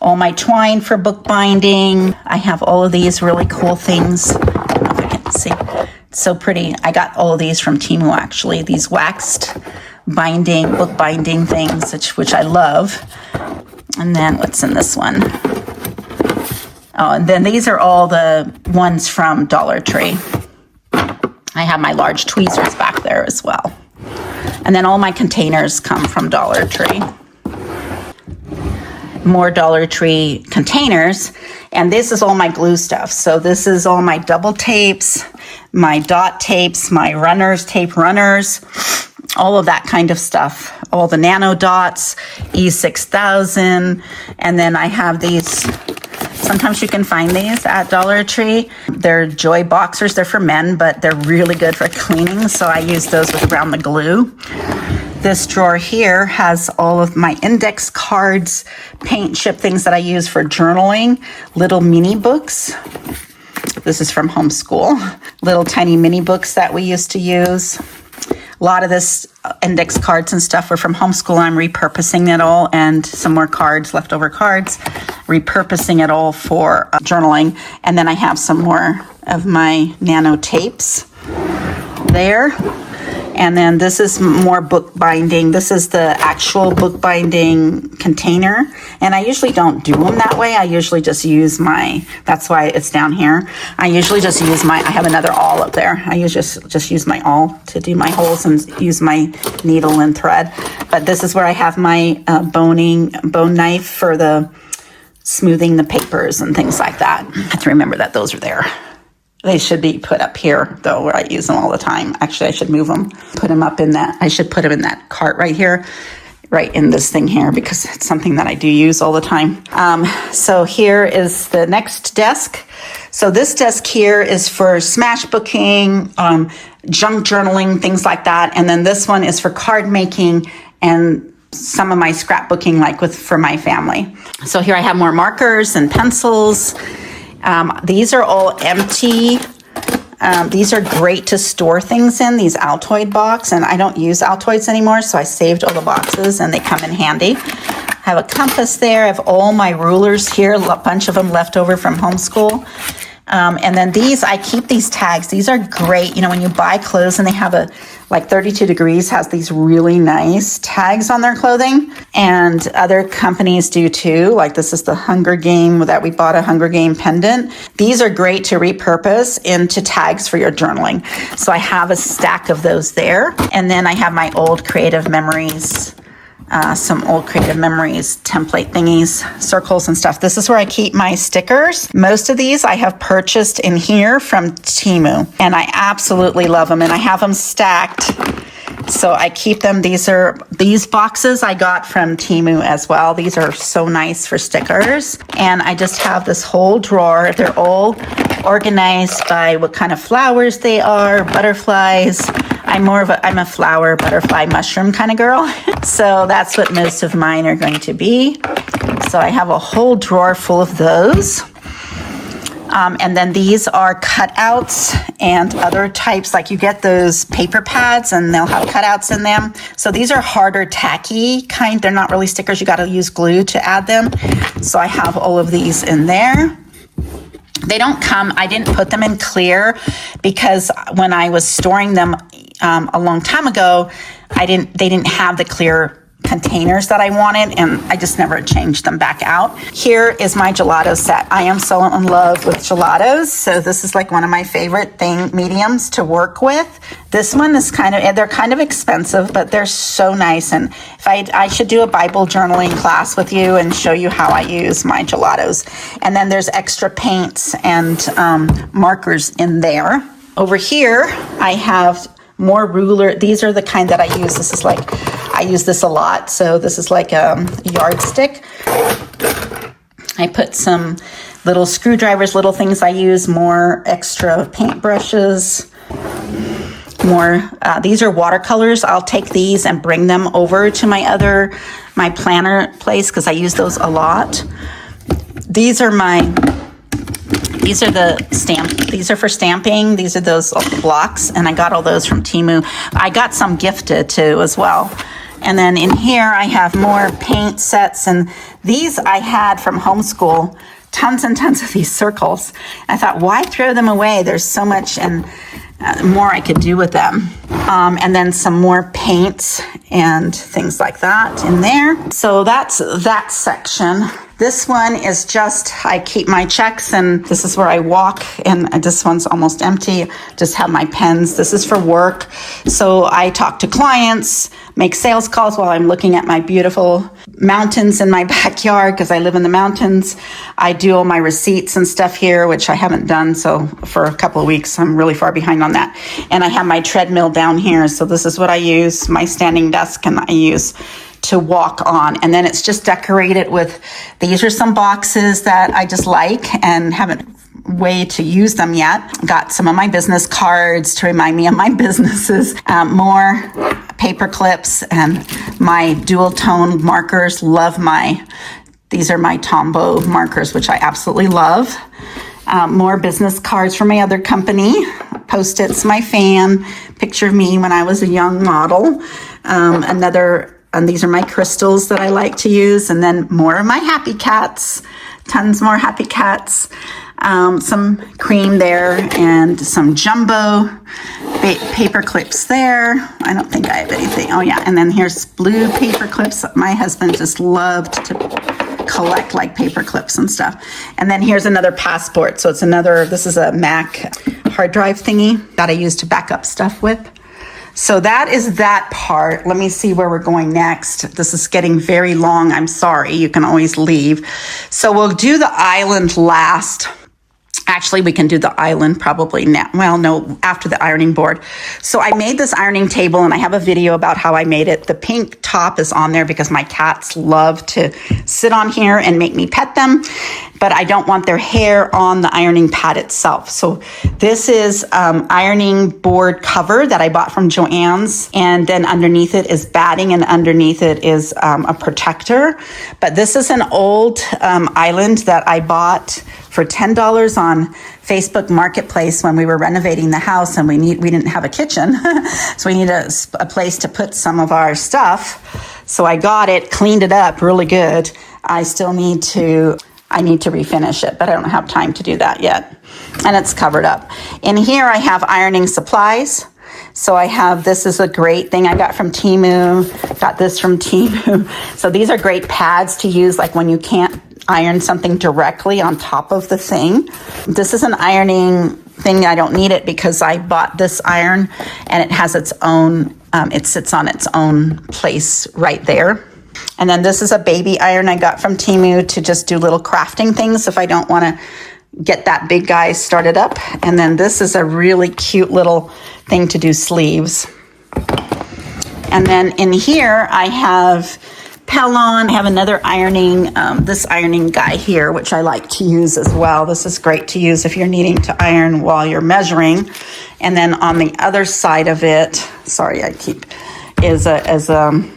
all my twine for bookbinding. I have all of these really cool things. I don't know if I can see. It's so pretty. I got all of these from Teemu actually. These waxed binding, bookbinding things, which I love. And then what's in this one? Oh, and then these are all the ones from Dollar Tree. I have my large tweezers back there as well. And then all my containers come from Dollar Tree. More Dollar Tree containers. And this is all my glue stuff. So this is all my double tapes, my dot tapes, my runners, tape runners, all of that kind of stuff. All the nano dots, E6000. And then I have these. Sometimes you can find these at Dollar Tree. They're Joy Boxers. They're for men, but they're really good for cleaning. So I use those with around the glue. This drawer here has all of my index cards, paint chip things that I use for journaling, little mini books. This is from homeschool. Little tiny mini books that we used to use. A lot of this index cards and stuff were from homeschool. I'm repurposing it all, and some more cards, leftover cards, repurposing it all for journaling. And then I have some more of my nano tapes there. And then this is more bookbinding. This is the actual bookbinding container. And I usually don't do them that way. I usually just use my, that's why it's down here. I usually just use my, I have another awl up there. I just use my awl to do my holes and use my needle and thread. But this is where I have my bone knife for the smoothing the papers and things like that. I have to remember that those are there. They should be put up here, though, where I use them all the time. Actually, I should move them, put them up in that. I should put them in that cart right here, right in this thing here, because it's something that I do use all the time. So here is the next desk. So this desk here is for smash booking, junk journaling, things like that. And then this one is for card making and some of my scrapbooking, like for my family. So here I have more markers and pencils. These are all empty. These are great to store things in, these Altoid box, and I don't use Altoids anymore, so I saved all the boxes and they come in handy. I have a compass there. I have all my rulers here, a bunch of them left over from homeschool. And then these, I keep these tags. These are great. You know, when you buy clothes and they have like 32 Degrees has these really nice tags on their clothing, and other companies do too. Like this is the Hunger Game that we bought, a Hunger Game pendant. These are great to repurpose into tags for your journaling. So I have a stack of those there. And then I have my old Creative Memories, some old Creative Memories template thingies, circles and stuff. This is where I keep my stickers. Most of these I have purchased in here from Teemu, and I absolutely love them. And I have them stacked So I keep them. These boxes I got from Teemu as well. These are so nice for stickers. And I just have this whole drawer. They're all organized by what kind of flowers they are, butterflies. I'm a flower, butterfly, mushroom kind of girl. So that's what most of mine are going to be. So I have a whole drawer full of those. And then these are cutouts and other types, like you get those paper pads and they'll have cutouts in them. So these are harder, tacky kind. They're not really stickers. You got to use glue to add them. So I have all of these in there. They don't come, I didn't put them in clear because when I was storing them a long time ago, they didn't have the clear containers that I wanted, and I just never changed them back out. Here is my gelato set. I am so in love with gelatos, so this is like one of my favorite mediums to work with. This one is they're kind of expensive, but they're so nice, and if I should do a Bible journaling class with you and show you how I use my gelatos. And then there's extra paints and markers in there. Over here, I have more ruler. These are the kind that I use. I use this a lot. So this is like a yardstick. I put some little screwdrivers, little things I use, more extra paint brushes, more. These are watercolors. I'll take these and bring them over to my planner place because I use those a lot. These are for stamping. These are those blocks, and I got all those from Teemu. I got some gifted too as well. And then in here I have more paint sets, and these I had from homeschool, tons and tons of these circles. I thought, why throw them away? There's so much and more I could do with them. And then some more paints and things like that in there. So that's that section. This one is just, I keep my checks, and this is where I walk, and this one's almost empty. Just have my pens. This is for work. So I talk to clients, make sales calls while I'm looking at my beautiful mountains in my backyard because I live in the mountains. I do all my receipts and stuff here, which I haven't done. So for a couple of weeks, I'm really far behind on that. And I have my treadmill down here. So this is what I use, my standing desk, and I use to walk on. And then it's just decorated with, these are some boxes that I just like and haven't way to use them yet. Got some of my business cards to remind me of my businesses, more paper clips and my dual tone markers. These are my Tombow markers, which I absolutely love. More business cards from my other company, Post-its, my fan, picture of me when I was a young model, and these are my crystals that I like to use. And then more of my happy cats, tons more happy cats, some cream there, and some jumbo paper clips there. I don't think I have anything. Oh yeah, and then here's blue paper clips. My husband just loved to collect like paper clips and stuff. And then here's another passport. So this is a Mac hard drive thingy that I use to back up stuff with. So that is that part. Let me see where we're going next. This is getting very long. I'm sorry. You can always leave. So we'll do the island last. Actually, we can do the island probably now. Well, no, after the ironing board. So I made this ironing table, and I have a video about how I made it. The pink top is on there because my cats love to sit on here and make me pet them, but I don't want their hair on the ironing pad itself. So this is ironing board cover that I bought from Joann's, and then underneath it is batting, and underneath it is a protector. But this is an old island that I bought for $10 on Facebook Marketplace when we were renovating the house, and we didn't have a kitchen. So we need a place to put some of our stuff. So I got it, cleaned it up really good. I need to refinish it, but I don't have time to do that yet. And it's covered up. In here I have ironing supplies. So this is a great thing I got from Teemu. Got this from Teemu. So these are great pads to use like when you can't iron something directly on top of the thing. This is an ironing thing. I don't need it because I bought this iron and it has its own, it sits on its own place right there. And then this is a baby iron I got from Teemu to just do little crafting things if I don't want to get that big guy started up. And then this is a really cute little thing to do sleeves. And then in here, I have Pelon. I have another ironing, this ironing guy here, which I like to use as well. This is great to use if you're needing to iron while you're measuring. And then on the other side of it, sorry, is a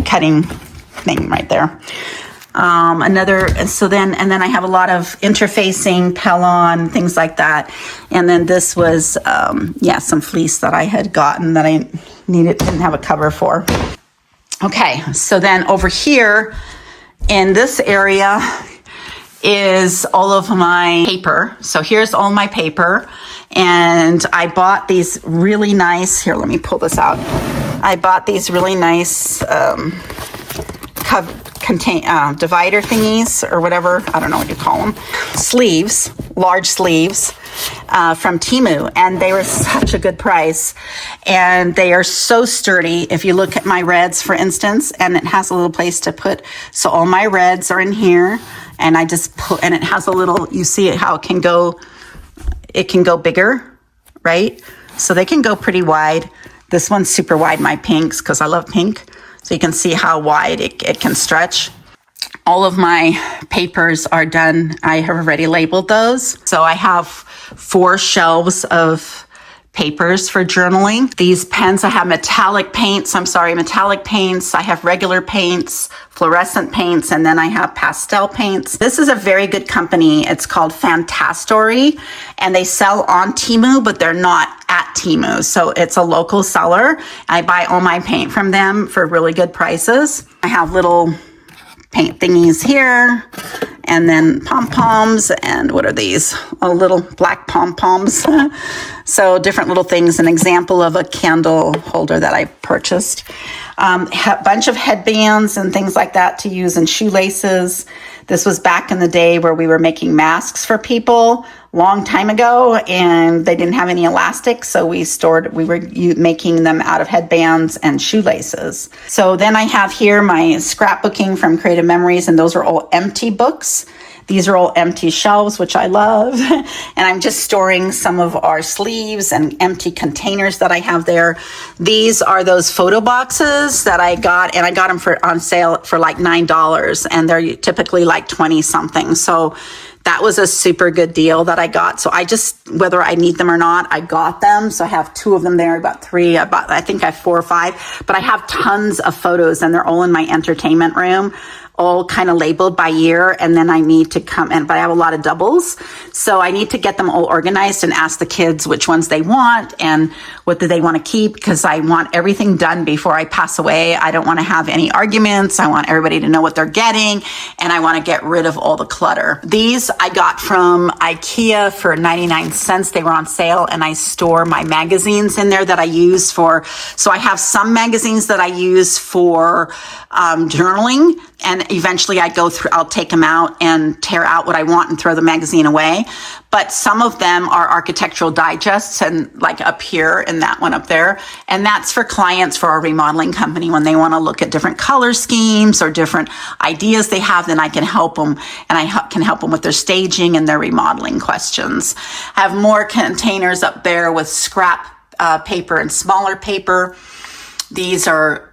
cutting thing right there. And then I have a lot of interfacing, Pelon, things like that. And then this was, some fleece that I had gotten that I didn't have a cover for. Okay, so then over here in this area is all of my paper. So here's all my paper. And I bought these really nice, here, let me pull this out. I bought these really nice divider thingies or whatever. I don't know what you call them. Sleeves, large sleeves from Teemu. And they were such a good price. And they are so sturdy. If you look at my reds, for instance, and it has a little place to put. So all my reds are in here. And I just put, and it has a little, you see how it can go bigger, right? So they can go pretty wide. This one's super wide, my pinks, because I love pink. So you can see how wide it can stretch. All of my papers are done. I have already labeled those. So I have 4 shelves of papers for journaling. These pens, I have metallic paints. I have regular paints, fluorescent paints, and then I have pastel paints. This is a very good company. It's called Fantastory, and they sell on Teemu, but they're not at Teemu. So it's a local seller. I buy all my paint from them for really good prices. I have little paint thingies here, and then pom-poms, and what are these? Oh, little black pom-poms. So different little things. An example of a candle holder that I purchased. A bunch of headbands and things like that to use, and shoelaces. This was back in the day where we were making masks for people long time ago, and they didn't have any elastic, so we were making them out of headbands and shoelaces. So then I have here my scrapbooking from Creative Memories, and those are all empty books. These are all empty shelves, which I love. And I'm just storing some of our sleeves and empty containers that I have there. These are those photo boxes that I got, and I got them on sale for like $9, and they're typically like 20 something. So that was a super good deal that I got. So I just, whether I need them or not, I got them. So I have 2 of them there, about 3. I think I have 4 or 5, but I have tons of photos, and they're all in my entertainment room, all kind of labeled by year. And then I need to but I have a lot of doubles. So I need to get them all organized and ask the kids which ones they want and what do they want to keep, because I want everything done before I pass away. I don't want to have any arguments. I want everybody to know what they're getting, and I want to get rid of all the clutter. These I got from IKEA for 99 cents. They were on sale, and I store my magazines in there that I use so I have some magazines that I use for journaling, and eventually I'll take them out and tear out what I want and throw the magazine away. But some of them are architectural digests, and like up here and that one up there. And that's for clients for our remodeling company when they want to look at different color schemes or different ideas they have, then I can help them, and I can help them with their staging and their remodeling questions. I have more containers up there with scrap paper and smaller paper. These are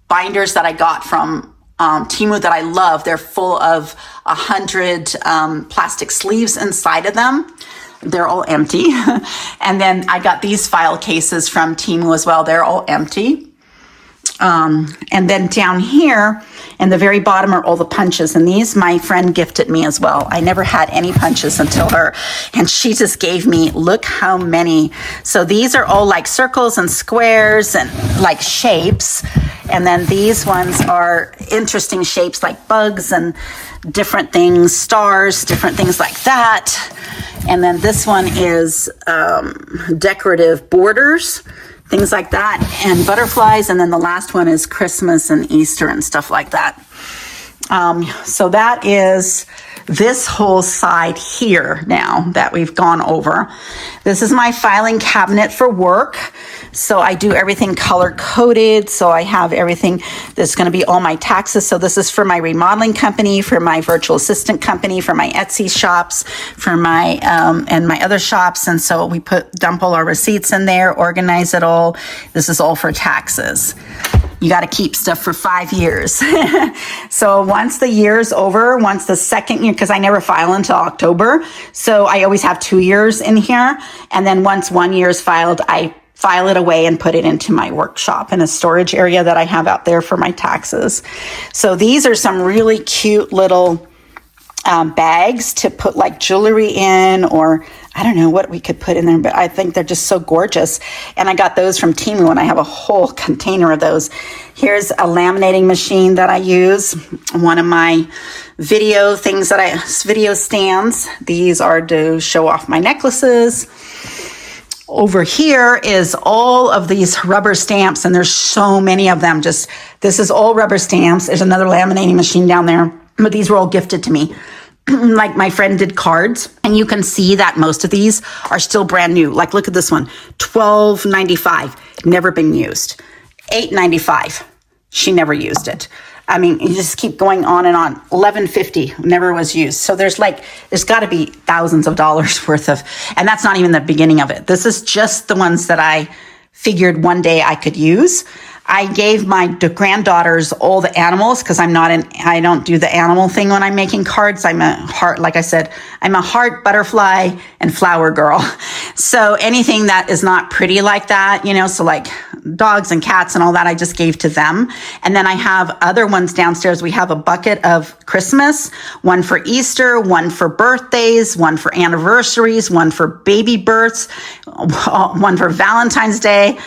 binders that I got from Teemu that I love. They're full of 100 plastic sleeves inside of them. They're all empty. And then I got these file cases from Teemu as well. They're all empty. And then down here in the very bottom are all the punches, and these my friend gifted me as well. I never had any punches until her, and she just gave me, look how many. So these are all like circles and squares and like shapes, and then these ones are interesting shapes like bugs and different things, stars, different things like that. And then this one is decorative borders, things like that, and butterflies. And then the last one is Christmas and Easter and stuff like that. So that is this whole side here now that we've gone over. This is my filing cabinet for work. So I do everything color coded. So I have everything that's going to be all my taxes. So this is for my remodeling company, for my virtual assistant company, for my Etsy shops, for my and my other shops. And so we dump all our receipts in there, organize it all. This is all for taxes. you got to keep stuff for 5 years. So once the year's over, once the second year, because I never file until October, so I always have 2 years in here. And then once 1 year is filed, I file it away and put it into my workshop in a storage area that I have out there for my taxes. So these are some really cute little bags to put like jewelry in, or I don't know what we could put in there, but I think they're just so gorgeous. And I got those from Teemu, and I have a whole container of those. Here's a laminating machine that I use. One of my video stands. These are to show off my necklaces. Over here is all of these rubber stamps, and there's so many of them. This is all rubber stamps. There's another laminating machine down there, but these were all gifted to me. Like my friend did cards, and you can see that most of these are still brand new. Like look at this one, $12.95, never been used. $8.95, she never used it. I mean, you just keep going on and on. $11.50 never was used. So there's got to be thousands of dollars worth of, and that's not even the beginning of it. This is just the ones that I figured one day I could use. I gave my granddaughters all the animals because I don't do the animal thing when I'm making cards. I'm a heart, like I said, I'm a heart, butterfly, and flower girl. So anything that is not pretty like that, so like dogs and cats and all that, I just gave to them. And then I have other ones downstairs. We have a bucket of Christmas, one for Easter, one for birthdays, one for anniversaries, one for baby births, one for Valentine's Day.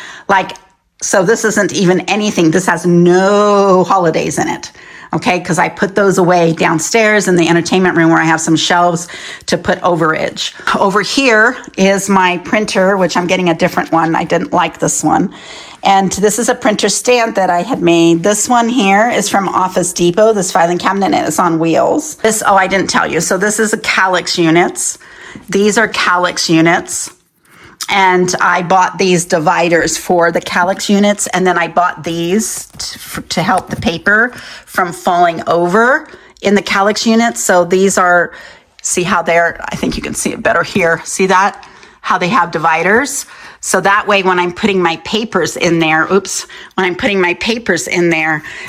So this isn't even anything. This has no holidays in it. Okay, because I put those away downstairs in the entertainment room where I have some shelves to put overage. Over here is my printer, which I'm getting a different one. I didn't like this one. And this is a printer stand that I had made. This one here is from Office Depot, this filing cabinet, and it's on wheels. I didn't tell you. So this is a Calyx units. These are Calyx units. And I bought these dividers for the Calyx units, and then I bought these to help the paper from falling over in the Calyx units. So these are, see how I think you can see it better here. See that? How they have dividers. So that way when I'm putting my papers in there,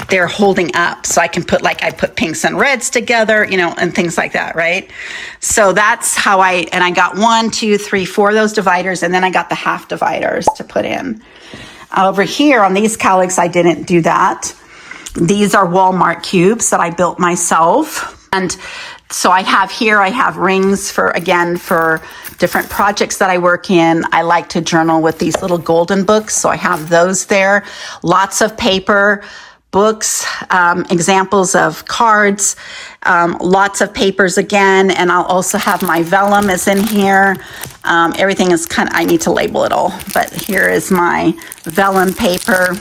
they're holding up. So I can put, I put pinks and reds together, and things like that, right? So that's how I got 1, 2, 3, 4 of those dividers, and then I got the half dividers to put in. Over here on these Calyx, I didn't do that. These are Walmart cubes that I built myself. And so I have rings for different projects that I work in. I like to journal with these little golden books, so I have those there. Lots of paper, books, examples of cards, lots of papers again, and I'll also have my vellum is in here. Everything is I need to label it all, but here is my vellum paper.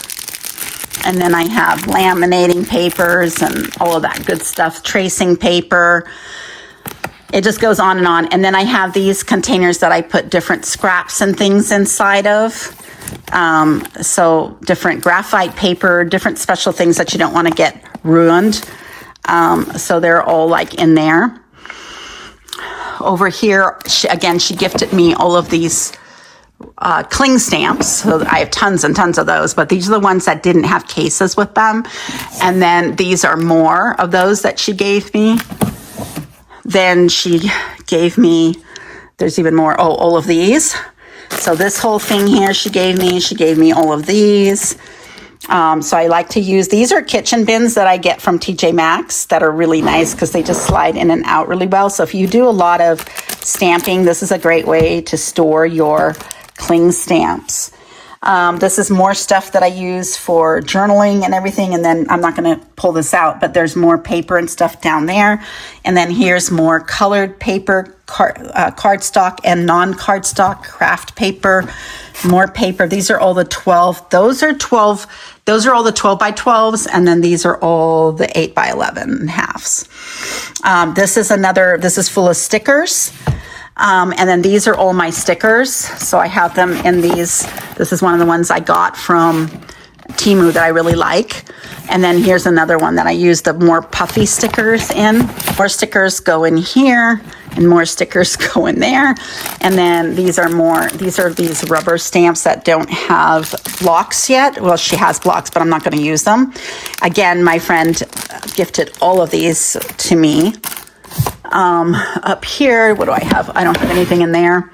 And then I have laminating papers and all of that good stuff, tracing paper. It just goes on. And then I have these containers that I put different scraps and things inside of. So different graphite paper, different special things that you don't want to get ruined. So they're all in there. Over here, she gifted me all of these cling stamps. So I have tons and tons of those, but these are the ones that didn't have cases with them. And then these are more of those that she gave me. Then she gave me, there's even more, all of these. So this whole thing here she gave me all of these. So I like to use, these are kitchen bins that I get from TJ Maxx that are really nice because they just slide in and out really well. So if you do a lot of stamping, this is a great way to store your cling stamps. This is more stuff that I use for journaling and everything. And then I'm not going to pull this out, but there's more paper and stuff down there. And then here's more colored paper, cardstock and non-cardstock craft paper, more paper. These are all the 12. Those are all the 12 by 12s. And then these are all the 8 by 11 halves. This is full of stickers. And then these are all my stickers. So I have them in these. This is one of the ones I got from Teemu that I really like. And then here's another one that I use the more puffy stickers in. More stickers go in here and more stickers go in there. And then these are these rubber stamps that don't have blocks yet. Well, she has blocks, but I'm not going to use them. Again, my friend gifted all of these to me. Up here, what do I have? I don't have anything in there.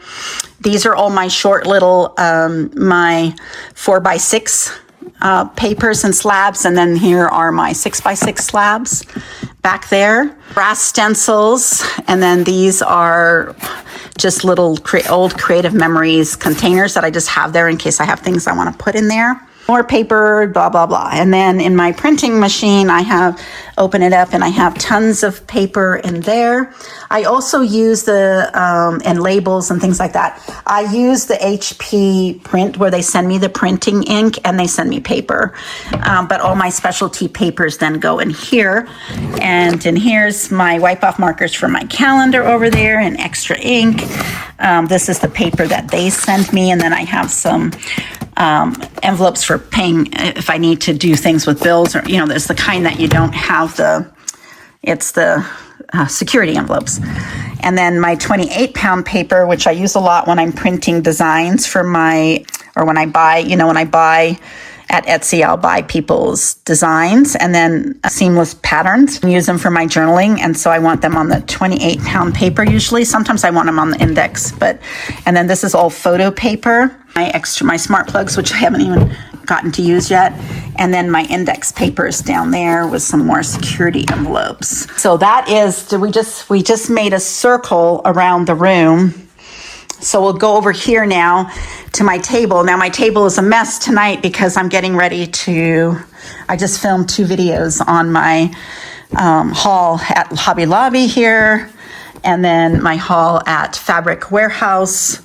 These are all my short little, my 4x6 papers and slabs, and then here are my 6x6 slabs back there. Brass stencils, and then these are just little old Creative Memories containers that I just have there in case I have things I want to put in there. More paper, blah, blah, blah. And then in my printing machine, open it up and I have tons of paper in there. I also use and labels and things like that. I use the HP print where they send me the printing ink and they send me paper. But all my specialty papers then go in here. And here's my wipe off markers for my calendar over there and extra ink. This is the paper that they send me. And then I have some envelopes for paying if I need to do things with bills, or there's the kind that you don't have it's the security envelopes. And then my 28-pound paper, which I use a lot when I'm printing designs for when I buy at Etsy, I'll buy people's designs and then seamless patterns and use them for my journaling. And so I want them on the 28-pound paper usually. Sometimes I want them on the index, and then this is all photo paper. My smart plugs, which I haven't even gotten to use yet. And then my index papers down there with some more security envelopes. So that is, we just made a circle around the room. So we'll go over here now to my table. Now my table is a mess tonight because I'm getting ready I just filmed 2 videos on my haul at Hobby Lobby here, and then my haul at Fabric Warehouse,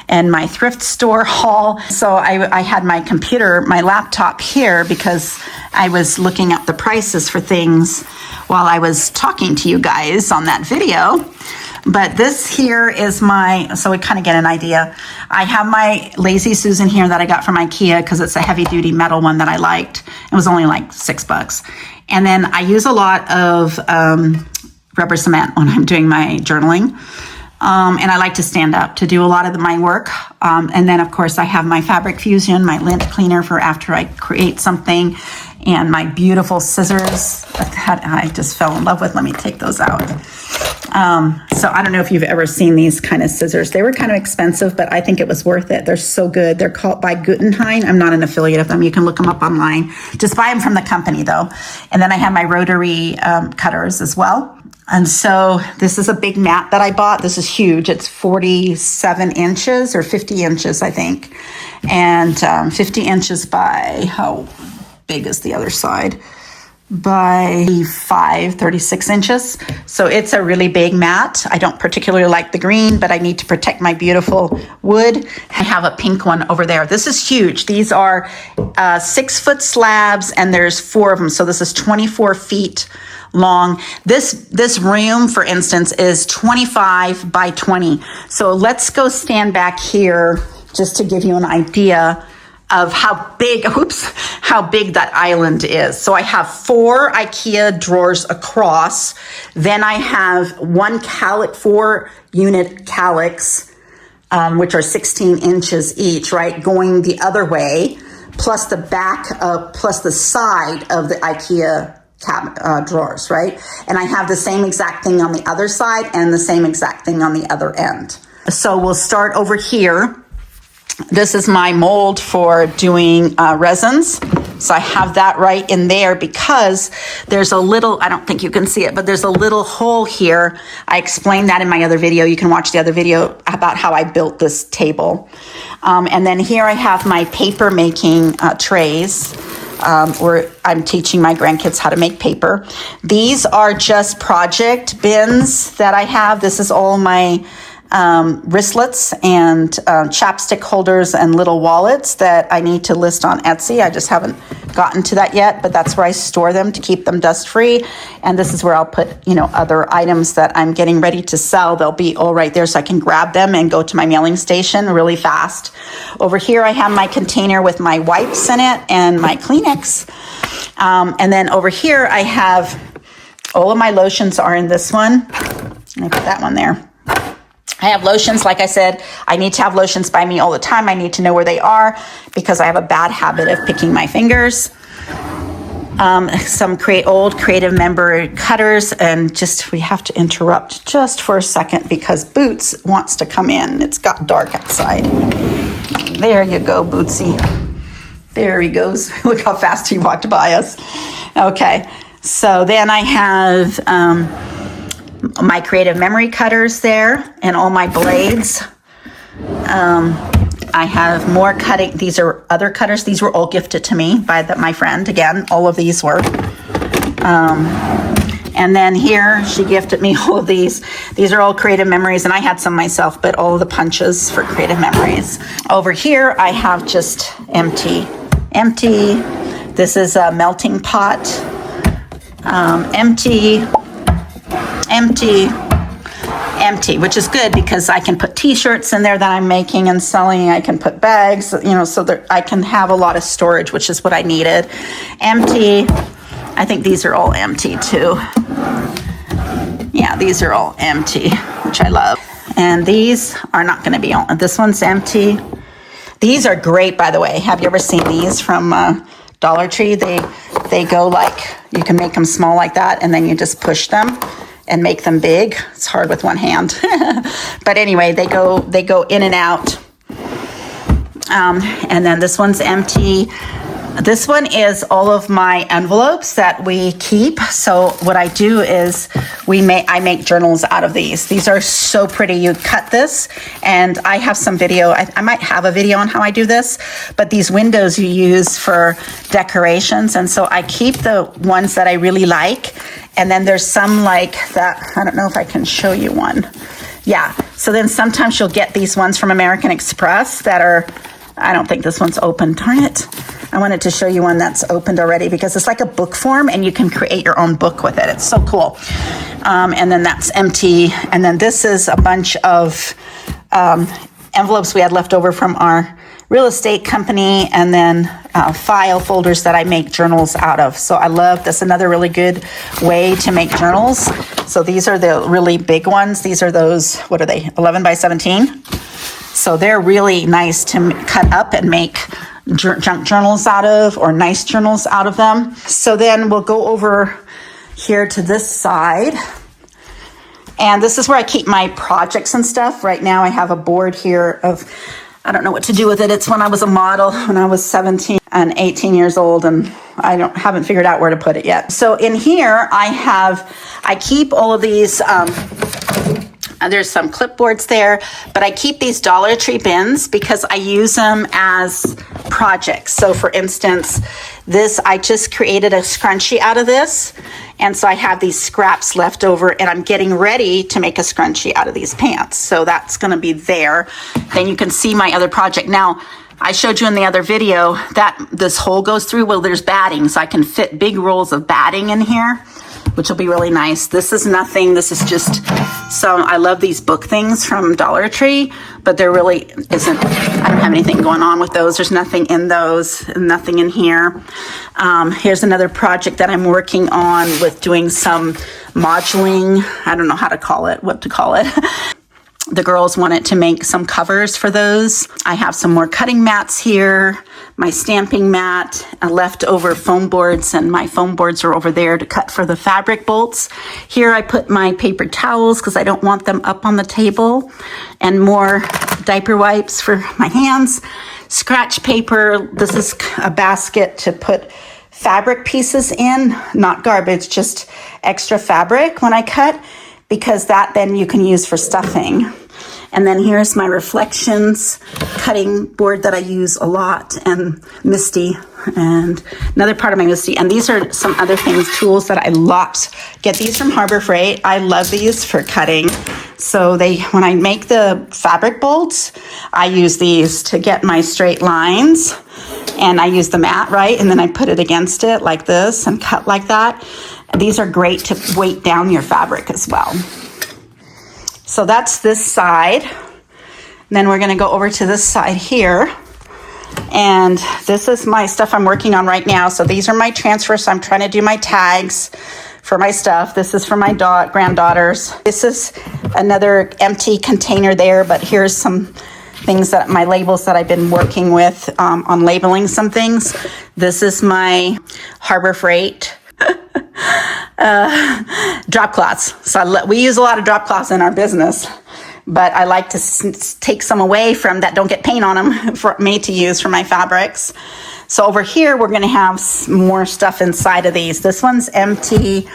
and my thrift store haul. So I had my laptop here because I was looking up the prices for things while I was talking to you guys on that video. But this here is so we kind of get an idea. I have my Lazy Susan here that I got from IKEA because it's a heavy duty metal one that I liked. It was only like $6. And then I use a lot of rubber cement when I'm doing my journaling. And I like to stand up to do a lot of my work. And then, of course, I have my Fabric Fusion, my lint cleaner for after I create something, and my beautiful scissors that I just fell in love with. Let me take those out. So I don't know if you've ever seen these kind of scissors. They were kind of expensive, but I think it was worth it. They're so good. They're called by Gutermann. I'm not an affiliate of them. You can look them up online. Just buy them from the company, though. And then I have my rotary cutters as well. And so this is a big mat that I bought. This is huge. It's 47 inches or 50 inches, I think. And 50 inches by, how big is the other side? By 36 inches. So it's a really big mat. I don't particularly like the green, but I need to protect my beautiful wood. I have a pink one over there. This is huge. These are 6-foot slabs, and there's 4 of them. So this is 24 feet long. This room, for instance, is 25 by 20. So let's go stand back here just to give you an idea of how big that island is. So I have 4 IKEA drawers across. Then I have 4 unit calyx, which are 16 inches each, right? Going the other way, plus plus the side of the IKEA drawers, right? And I have the same exact thing on the other side and the same exact thing on the other end. So we'll start over here. This is my mold for doing resins. So I have that right in there because there's a little, I don't think you can see it, but there's a little hole here. I explained that in my other video. You can watch the other video about how I built this table. And then here I have my paper making trays, where I'm teaching my grandkids how to make paper. These are just project bins that I have. This is all my wristlets and chapstick holders and little wallets that I need to list on Etsy. I just haven't gotten to that yet, but that's where I store them to keep them dust free. And this is where I'll put, other items that I'm getting ready to sell. They'll be all right there so I can grab them and go to my mailing station really fast. Over here I have my container with my wipes in it and my Kleenex. And then over here I have all of my lotions are in this one. Let me put that one there. I have lotions. Like I said, I need to have lotions by me all the time. I need to know where they are because I have a bad habit of picking my fingers. Some old Creative member cutters, and we have to interrupt just for a second because Boots wants to come in. It's got dark outside. There you go, Bootsy. There he goes. Look how fast he walked by us. Okay, so then I have my Creative memory cutters there and all my blades. I have more cutting. These are other cutters. These were all gifted to me by my friend. Again, all of these were. And then here, she gifted me all of these. These are all Creative memories, and I had some myself, but all of the punches for Creative memories. Over here, I have just empty. This is a melting pot. Empty, which is good because I can put t-shirts in there that I'm making and selling. I can put bags, so that I can have a lot of storage, which is what I needed. Empty. I think these are all empty too. Yeah, these are all empty, which I love. And these are not going to be on. This one's empty. These are great, by the way. Have you ever seen these from Dollar Tree? They go like, you can make them small like that, and then you just push them and make them big. It's hard with one hand. But anyway, they go in and out. And then this one's empty. This one is all of my envelopes that we keep. So what I do is I make journals out of these. These are so pretty. You cut this, and I have some video. I might have a video on how I do this, but these windows you use for decorations. And so I keep the ones that I really like. And then there's some like that. I don't know if I can show you one. Yeah. So then sometimes you'll get these ones from American Express that are, I don't think this one's open. Darn it. I wanted to show you one that's opened already because it's like a book form and you can create your own book with it. It's so cool. And then that's empty. And then this is a bunch of envelopes we had left over from our real estate company, and then file folders that I make journals out of. So I love this. Another really good way to make journals. So these are the really big ones. These are those, what are they, 11 by 17? So they're really nice to cut up and make junk journals out of, or nice journals out of them. So then we'll go over here to this side. And this is where I keep my projects and stuff. Right now I have a board here of, I don't know what to do with it. It's when I was a model, when I was 17 and 18 years old, and I haven't figured out where to put it yet. So in here I keep all of these, there's some clipboards there, but I keep these Dollar Tree bins because I use them as projects. So for instance, I just created a scrunchie out of this. And so I have these scraps left over, and I'm getting ready to make a scrunchie out of these pants. So that's going to be there. Then you can see my other project. Now, I showed you in the other video that this hole goes through. Well, there's batting, so I can fit big rolls of batting in here, which will be really nice. This is nothing. This is just I love these book things from Dollar Tree, but there really isn't, I don't have anything going on with those. There's nothing in those, nothing in here. Here's another project that I'm working on with doing some moduling. I don't know what to call it. The girls wanted to make some covers for those. I have some more cutting mats here, my stamping mat, leftover foam boards, and my foam boards are over there to cut for the fabric bolts. Here I put my paper towels because I don't want them up on the table, and more diaper wipes for my hands. Scratch paper. This is a basket to put fabric pieces in, not garbage, just extra fabric when I cut, because that then you can use for stuffing. And then here's my reflections cutting board that I use a lot, and Misty, and another part of my Misty. And these are some other things, tools that I get these from Harbor Freight. I love these for cutting. So when I make the fabric bolts, I use these to get my straight lines, and I use the mat, right? And then I put it against it like this and cut like that. These are great to weight down your fabric as well. So that's this side. And then we're gonna go over to this side here. And this is my stuff I'm working on right now. So these are my transfers. So I'm trying to do my tags for my stuff. This is for my granddaughters. This is another empty container there, but here's some things that my labels that I've been working with on labeling some things. This is my Harbor Freight drop cloths. So we use a lot of drop cloths in our business, but I like to take some away from that don't get paint on them for me to use for my fabrics. So over here, we're gonna have more stuff inside of these. This one's empty.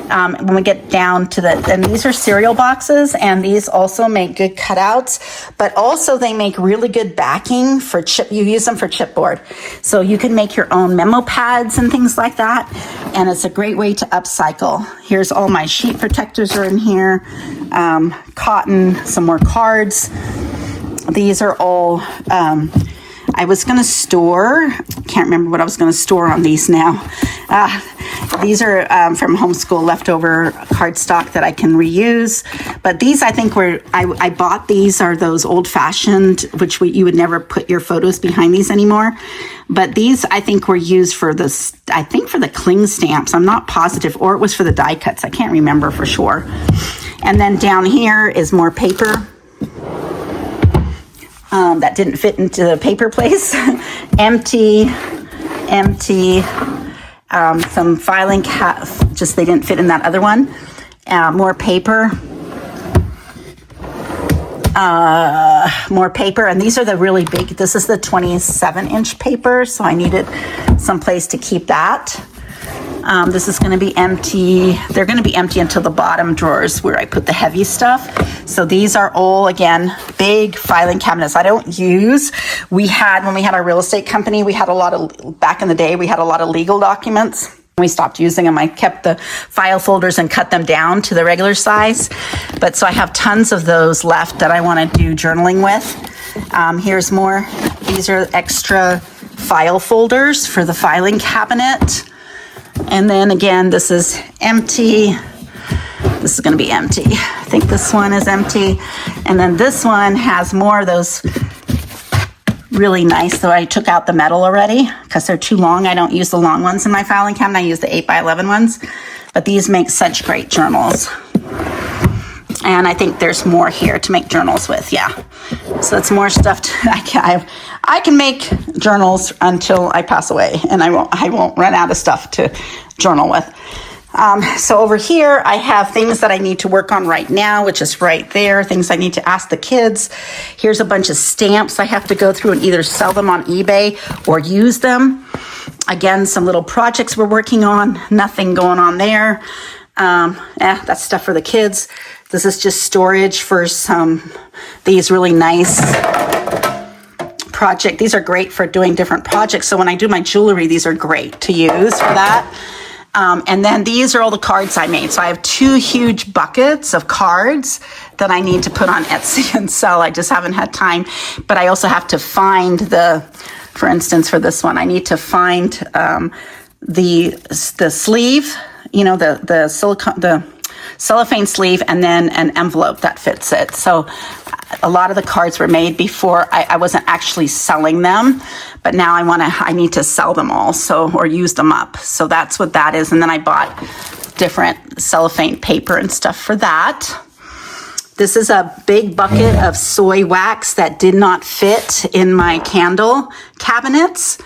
When we get down to and these are cereal boxes, and these also make good cutouts, but also they make really good backing for you use them for chipboard. So you can make your own memo pads and things like that, and it's a great way to upcycle. Here's all my sheet protectors are in here, cotton, some more cards. These are all, I was going to store, can't remember what I was going to store on these now. These are from homeschool leftover cardstock that I can reuse. But these I think I bought these are those old fashioned, which you would never put your photos behind these anymore. But these I think were used for for the cling stamps. I'm not positive, or it was for the die cuts. I can't remember for sure. And then down here is more paper. That didn't fit into the paper place. empty. Some filing just they didn't fit in that other one. More paper. More paper, and these are the really big. This is the 27-inch paper, so I needed some place to keep that. This is going to be empty. They're going to be empty until the bottom drawers where I put the heavy stuff. So these are all, again, big filing cabinets I don't use. When we had our real estate company, we had back in the day, we had a lot of legal documents. We stopped using them. I kept the file folders and cut them down to the regular size. But so I have tons of those left that I want to do journaling with. Here's more. These are extra file folders for the filing cabinet. And then again, this is empty. This is going to be empty. I think this one is empty. And then this one has more of those really nice, though I took out the metal already because they're too long. I don't use the long ones in my filing cabinet. I use the 8x11 ones. But these make such great journals. And I think there's more here to make journals with, yeah. So it's more stuff. I can make journals until I pass away, and I won't run out of stuff to journal with. So over here, I have things that I need to work on right now, which is right there, things I need to ask the kids. Here's a bunch of stamps I have to go through and either sell them on eBay or use them. Again, some little projects we're working on, nothing going on there. That's stuff for the kids. This is just storage for these really nice project. These are great for doing different projects. So when I do my jewelry, these are great to use for that. And then these are all the cards I made. So I have 2 huge buckets of cards that I need to put on Etsy and sell. I just haven't had time. But I also have to find for instance, for this one, I need to find the sleeve, the cellophane sleeve, and then an envelope that fits it. So a lot of the cards were made before I wasn't actually selling them, but now I need to sell them all, or use them up. So that's what that is. And then I bought different cellophane paper and stuff for that. This is a big bucket of soy wax that did not fit in my candle cabinets.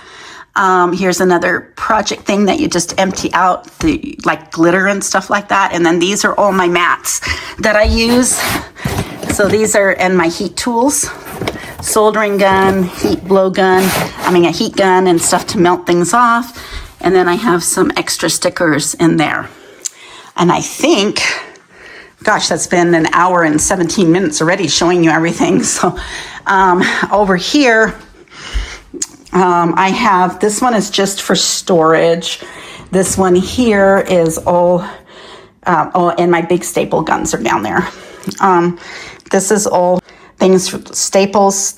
Here's another project thing that you just empty out, like glitter and stuff like that. And then these are all my mats that I use. So these are, and my heat tools, soldering gun, heat gun and stuff to melt things off. And then I have some extra stickers in there. And I think, gosh, that's been an hour and 17 minutes already showing you everything. So over here, I have, this one is just for storage. This one here is all, and my big staple guns are down there. This is all things, staplers,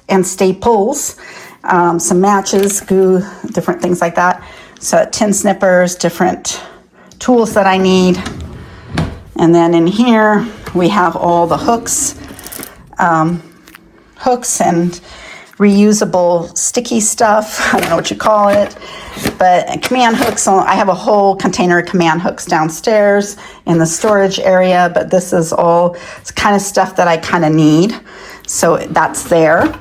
and staples, some matches, glue, different things like that. So tin snippers, different tools that I need. And then in here, we have all the hooks and reusable sticky stuff. I don't know what you call it, but command hooks. I have a whole container of command hooks downstairs in the storage area, but this is all kind of stuff that I kind of need. So that's there.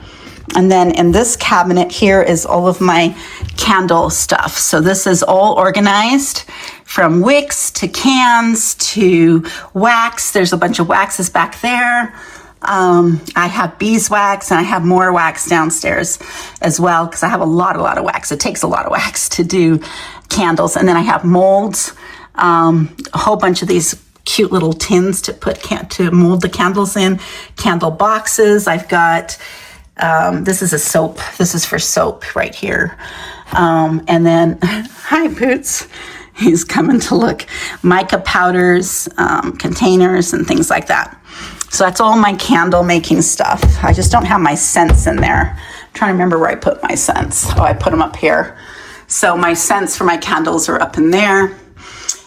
And then in this cabinet here is all of my candle stuff. So this is all organized from wicks to cans to wax. There's a bunch of waxes back there. I have beeswax and I have more wax downstairs as well because I have a lot of wax. It takes a lot of wax to do candles. And then I have molds, a whole bunch of these cute little tins to mold the candles in, candle boxes. I've got, this is a soap. This is for soap right here. And then, hi Boots. He's coming to look. Mica powders, containers and things like that. So that's all my candle making stuff. I just don't have my scents in there. I'm trying to remember where I put my scents. Oh, I put them up here. So my scents for my candles are up in there.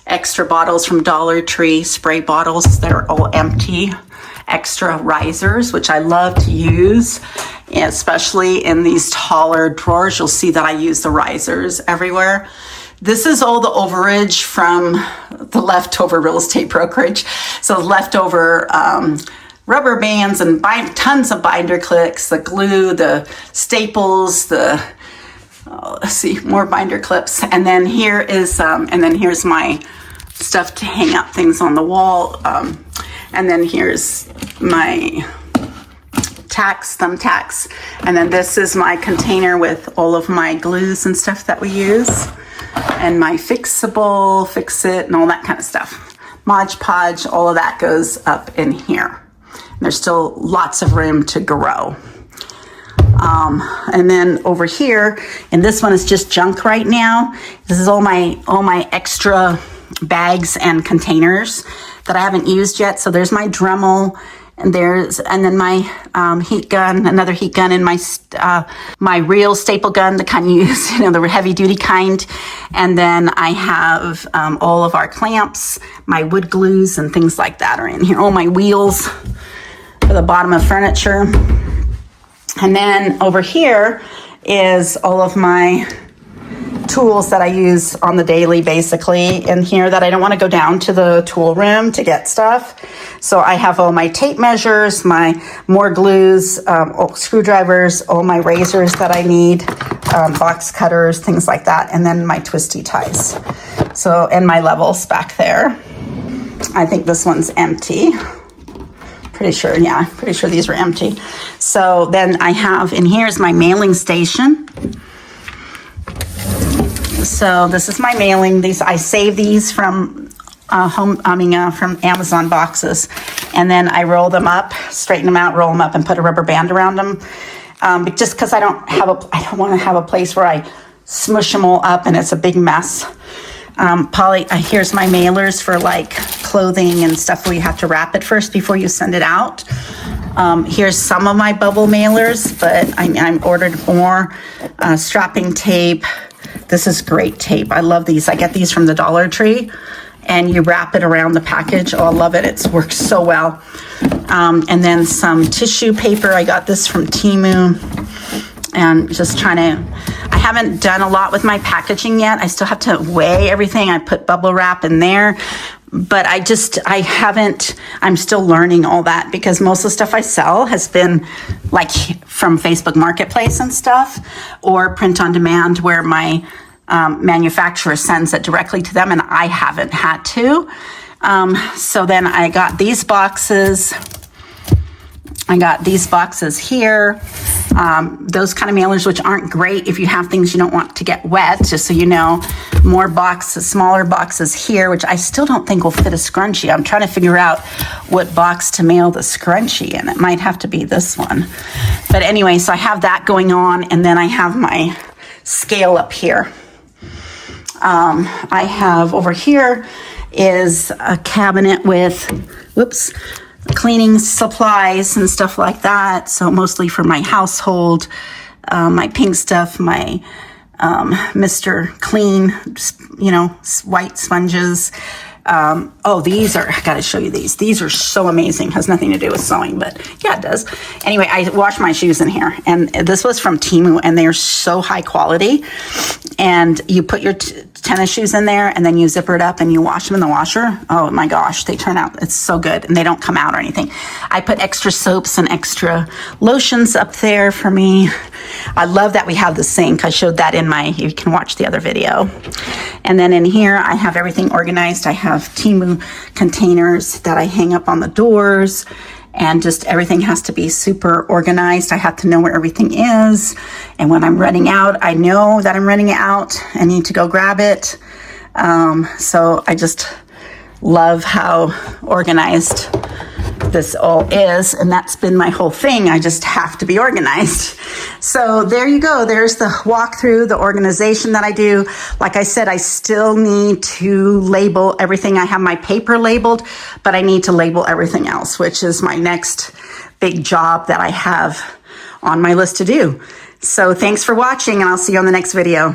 Extra bottles from Dollar Tree, spray bottles that are all empty. Extra risers, which I love to use, especially in these taller drawers. You'll see that I use the risers everywhere. This is all the overage from the leftover real estate brokerage. So leftover rubber bands and tons of binder clicks, the glue, the staples, let's see, more binder clips. And then here is, and then here's my stuff to hang up things on the wall. And then here's my thumbtacks. And then this is my container with all of my glues and stuff that we use. And my fixable, fix-it, and all that kind of stuff. Mod Podge, all of that goes up in here. And there's still lots of room to grow. And then over here, and this one is just junk right now. This is all my extra bags and containers that I haven't used yet. So there's my Dremel. And then my heat gun, another heat gun, and my real staple gun, the kind you use, the heavy duty kind. And then I have all of our clamps, my wood glues and things like that are in here. All my wheels for the bottom of furniture. And then over here is all of my tools that I use on the daily, basically, in here that I don't want to go down to the tool room to get stuff. So I have all my tape measures, my more glues, screwdrivers, all my razors that I need, box cutters, things like that, and then my twisty ties. So, and my levels back there. I think this one's empty. Pretty sure these were empty. So then I have, in here is my mailing station. So this is my mailing. I save these from from Amazon boxes, and then I roll them up, straighten them out, roll them up, and put a rubber band around them. Just because I don't want to have a place where I smush them all up and it's a big mess. Here's my mailers for like clothing and stuff where you have to wrap it first before you send it out. Here's some of my bubble mailers, but I'm ordered more strapping tape. This is great tape. I love these. I get these from the Dollar Tree, and you wrap it around the package. Oh, I love it. It works so well. And then some tissue paper. I got this from Teemu, and just I haven't done a lot with my packaging yet. I still have to weigh everything. I put bubble wrap in there, but I'm still learning all that because most of the stuff I sell has been like from Facebook Marketplace and stuff, or print on demand where my manufacturer sends it directly to them and I haven't had to. So then I got these boxes. Here, those kind of mailers, which aren't great if you have things you don't want to get wet, just so you know. More boxes, smaller boxes here, which I still don't think will fit a scrunchie. I'm trying to figure out what box to mail the scrunchie in. It might have to be this one. But anyway, so I have that going on, and then I have my scale up here. I have over here is a cabinet with, whoops, cleaning supplies and stuff like that. So mostly for my household, my pink stuff, my Mr. Clean, you know, white sponges. Oh, these are, I gotta show you these. These are so amazing. Has nothing to do with sewing, but yeah, it does. Anyway, I wash my shoes in here, and this was from Teemu, and they are so high quality. And you put your tennis shoes in there, and then you zipper it up and you wash them in the washer. Oh my gosh, they turn out, it's so good, and they don't come out or anything. I put extra soaps and extra lotions up there for me. I love that we have the sink. I showed that in my, you can watch the other video. And then in here, I have everything organized. I have Teemu containers that I hang up on the doors, and just everything has to be super organized. I have to know where everything is. And when I'm running out, I know that I'm running out. I need to go grab it. So I just love how organized this all is, and that's been my whole thing. I just have to be organized. So there you go. There's the walkthrough, the organization that I do. Like I said, I still need to label everything. I have my paper labeled, but I need to label everything else, which is my next big job that I have on my list to do. So thanks for watching, and I'll see you on the next video.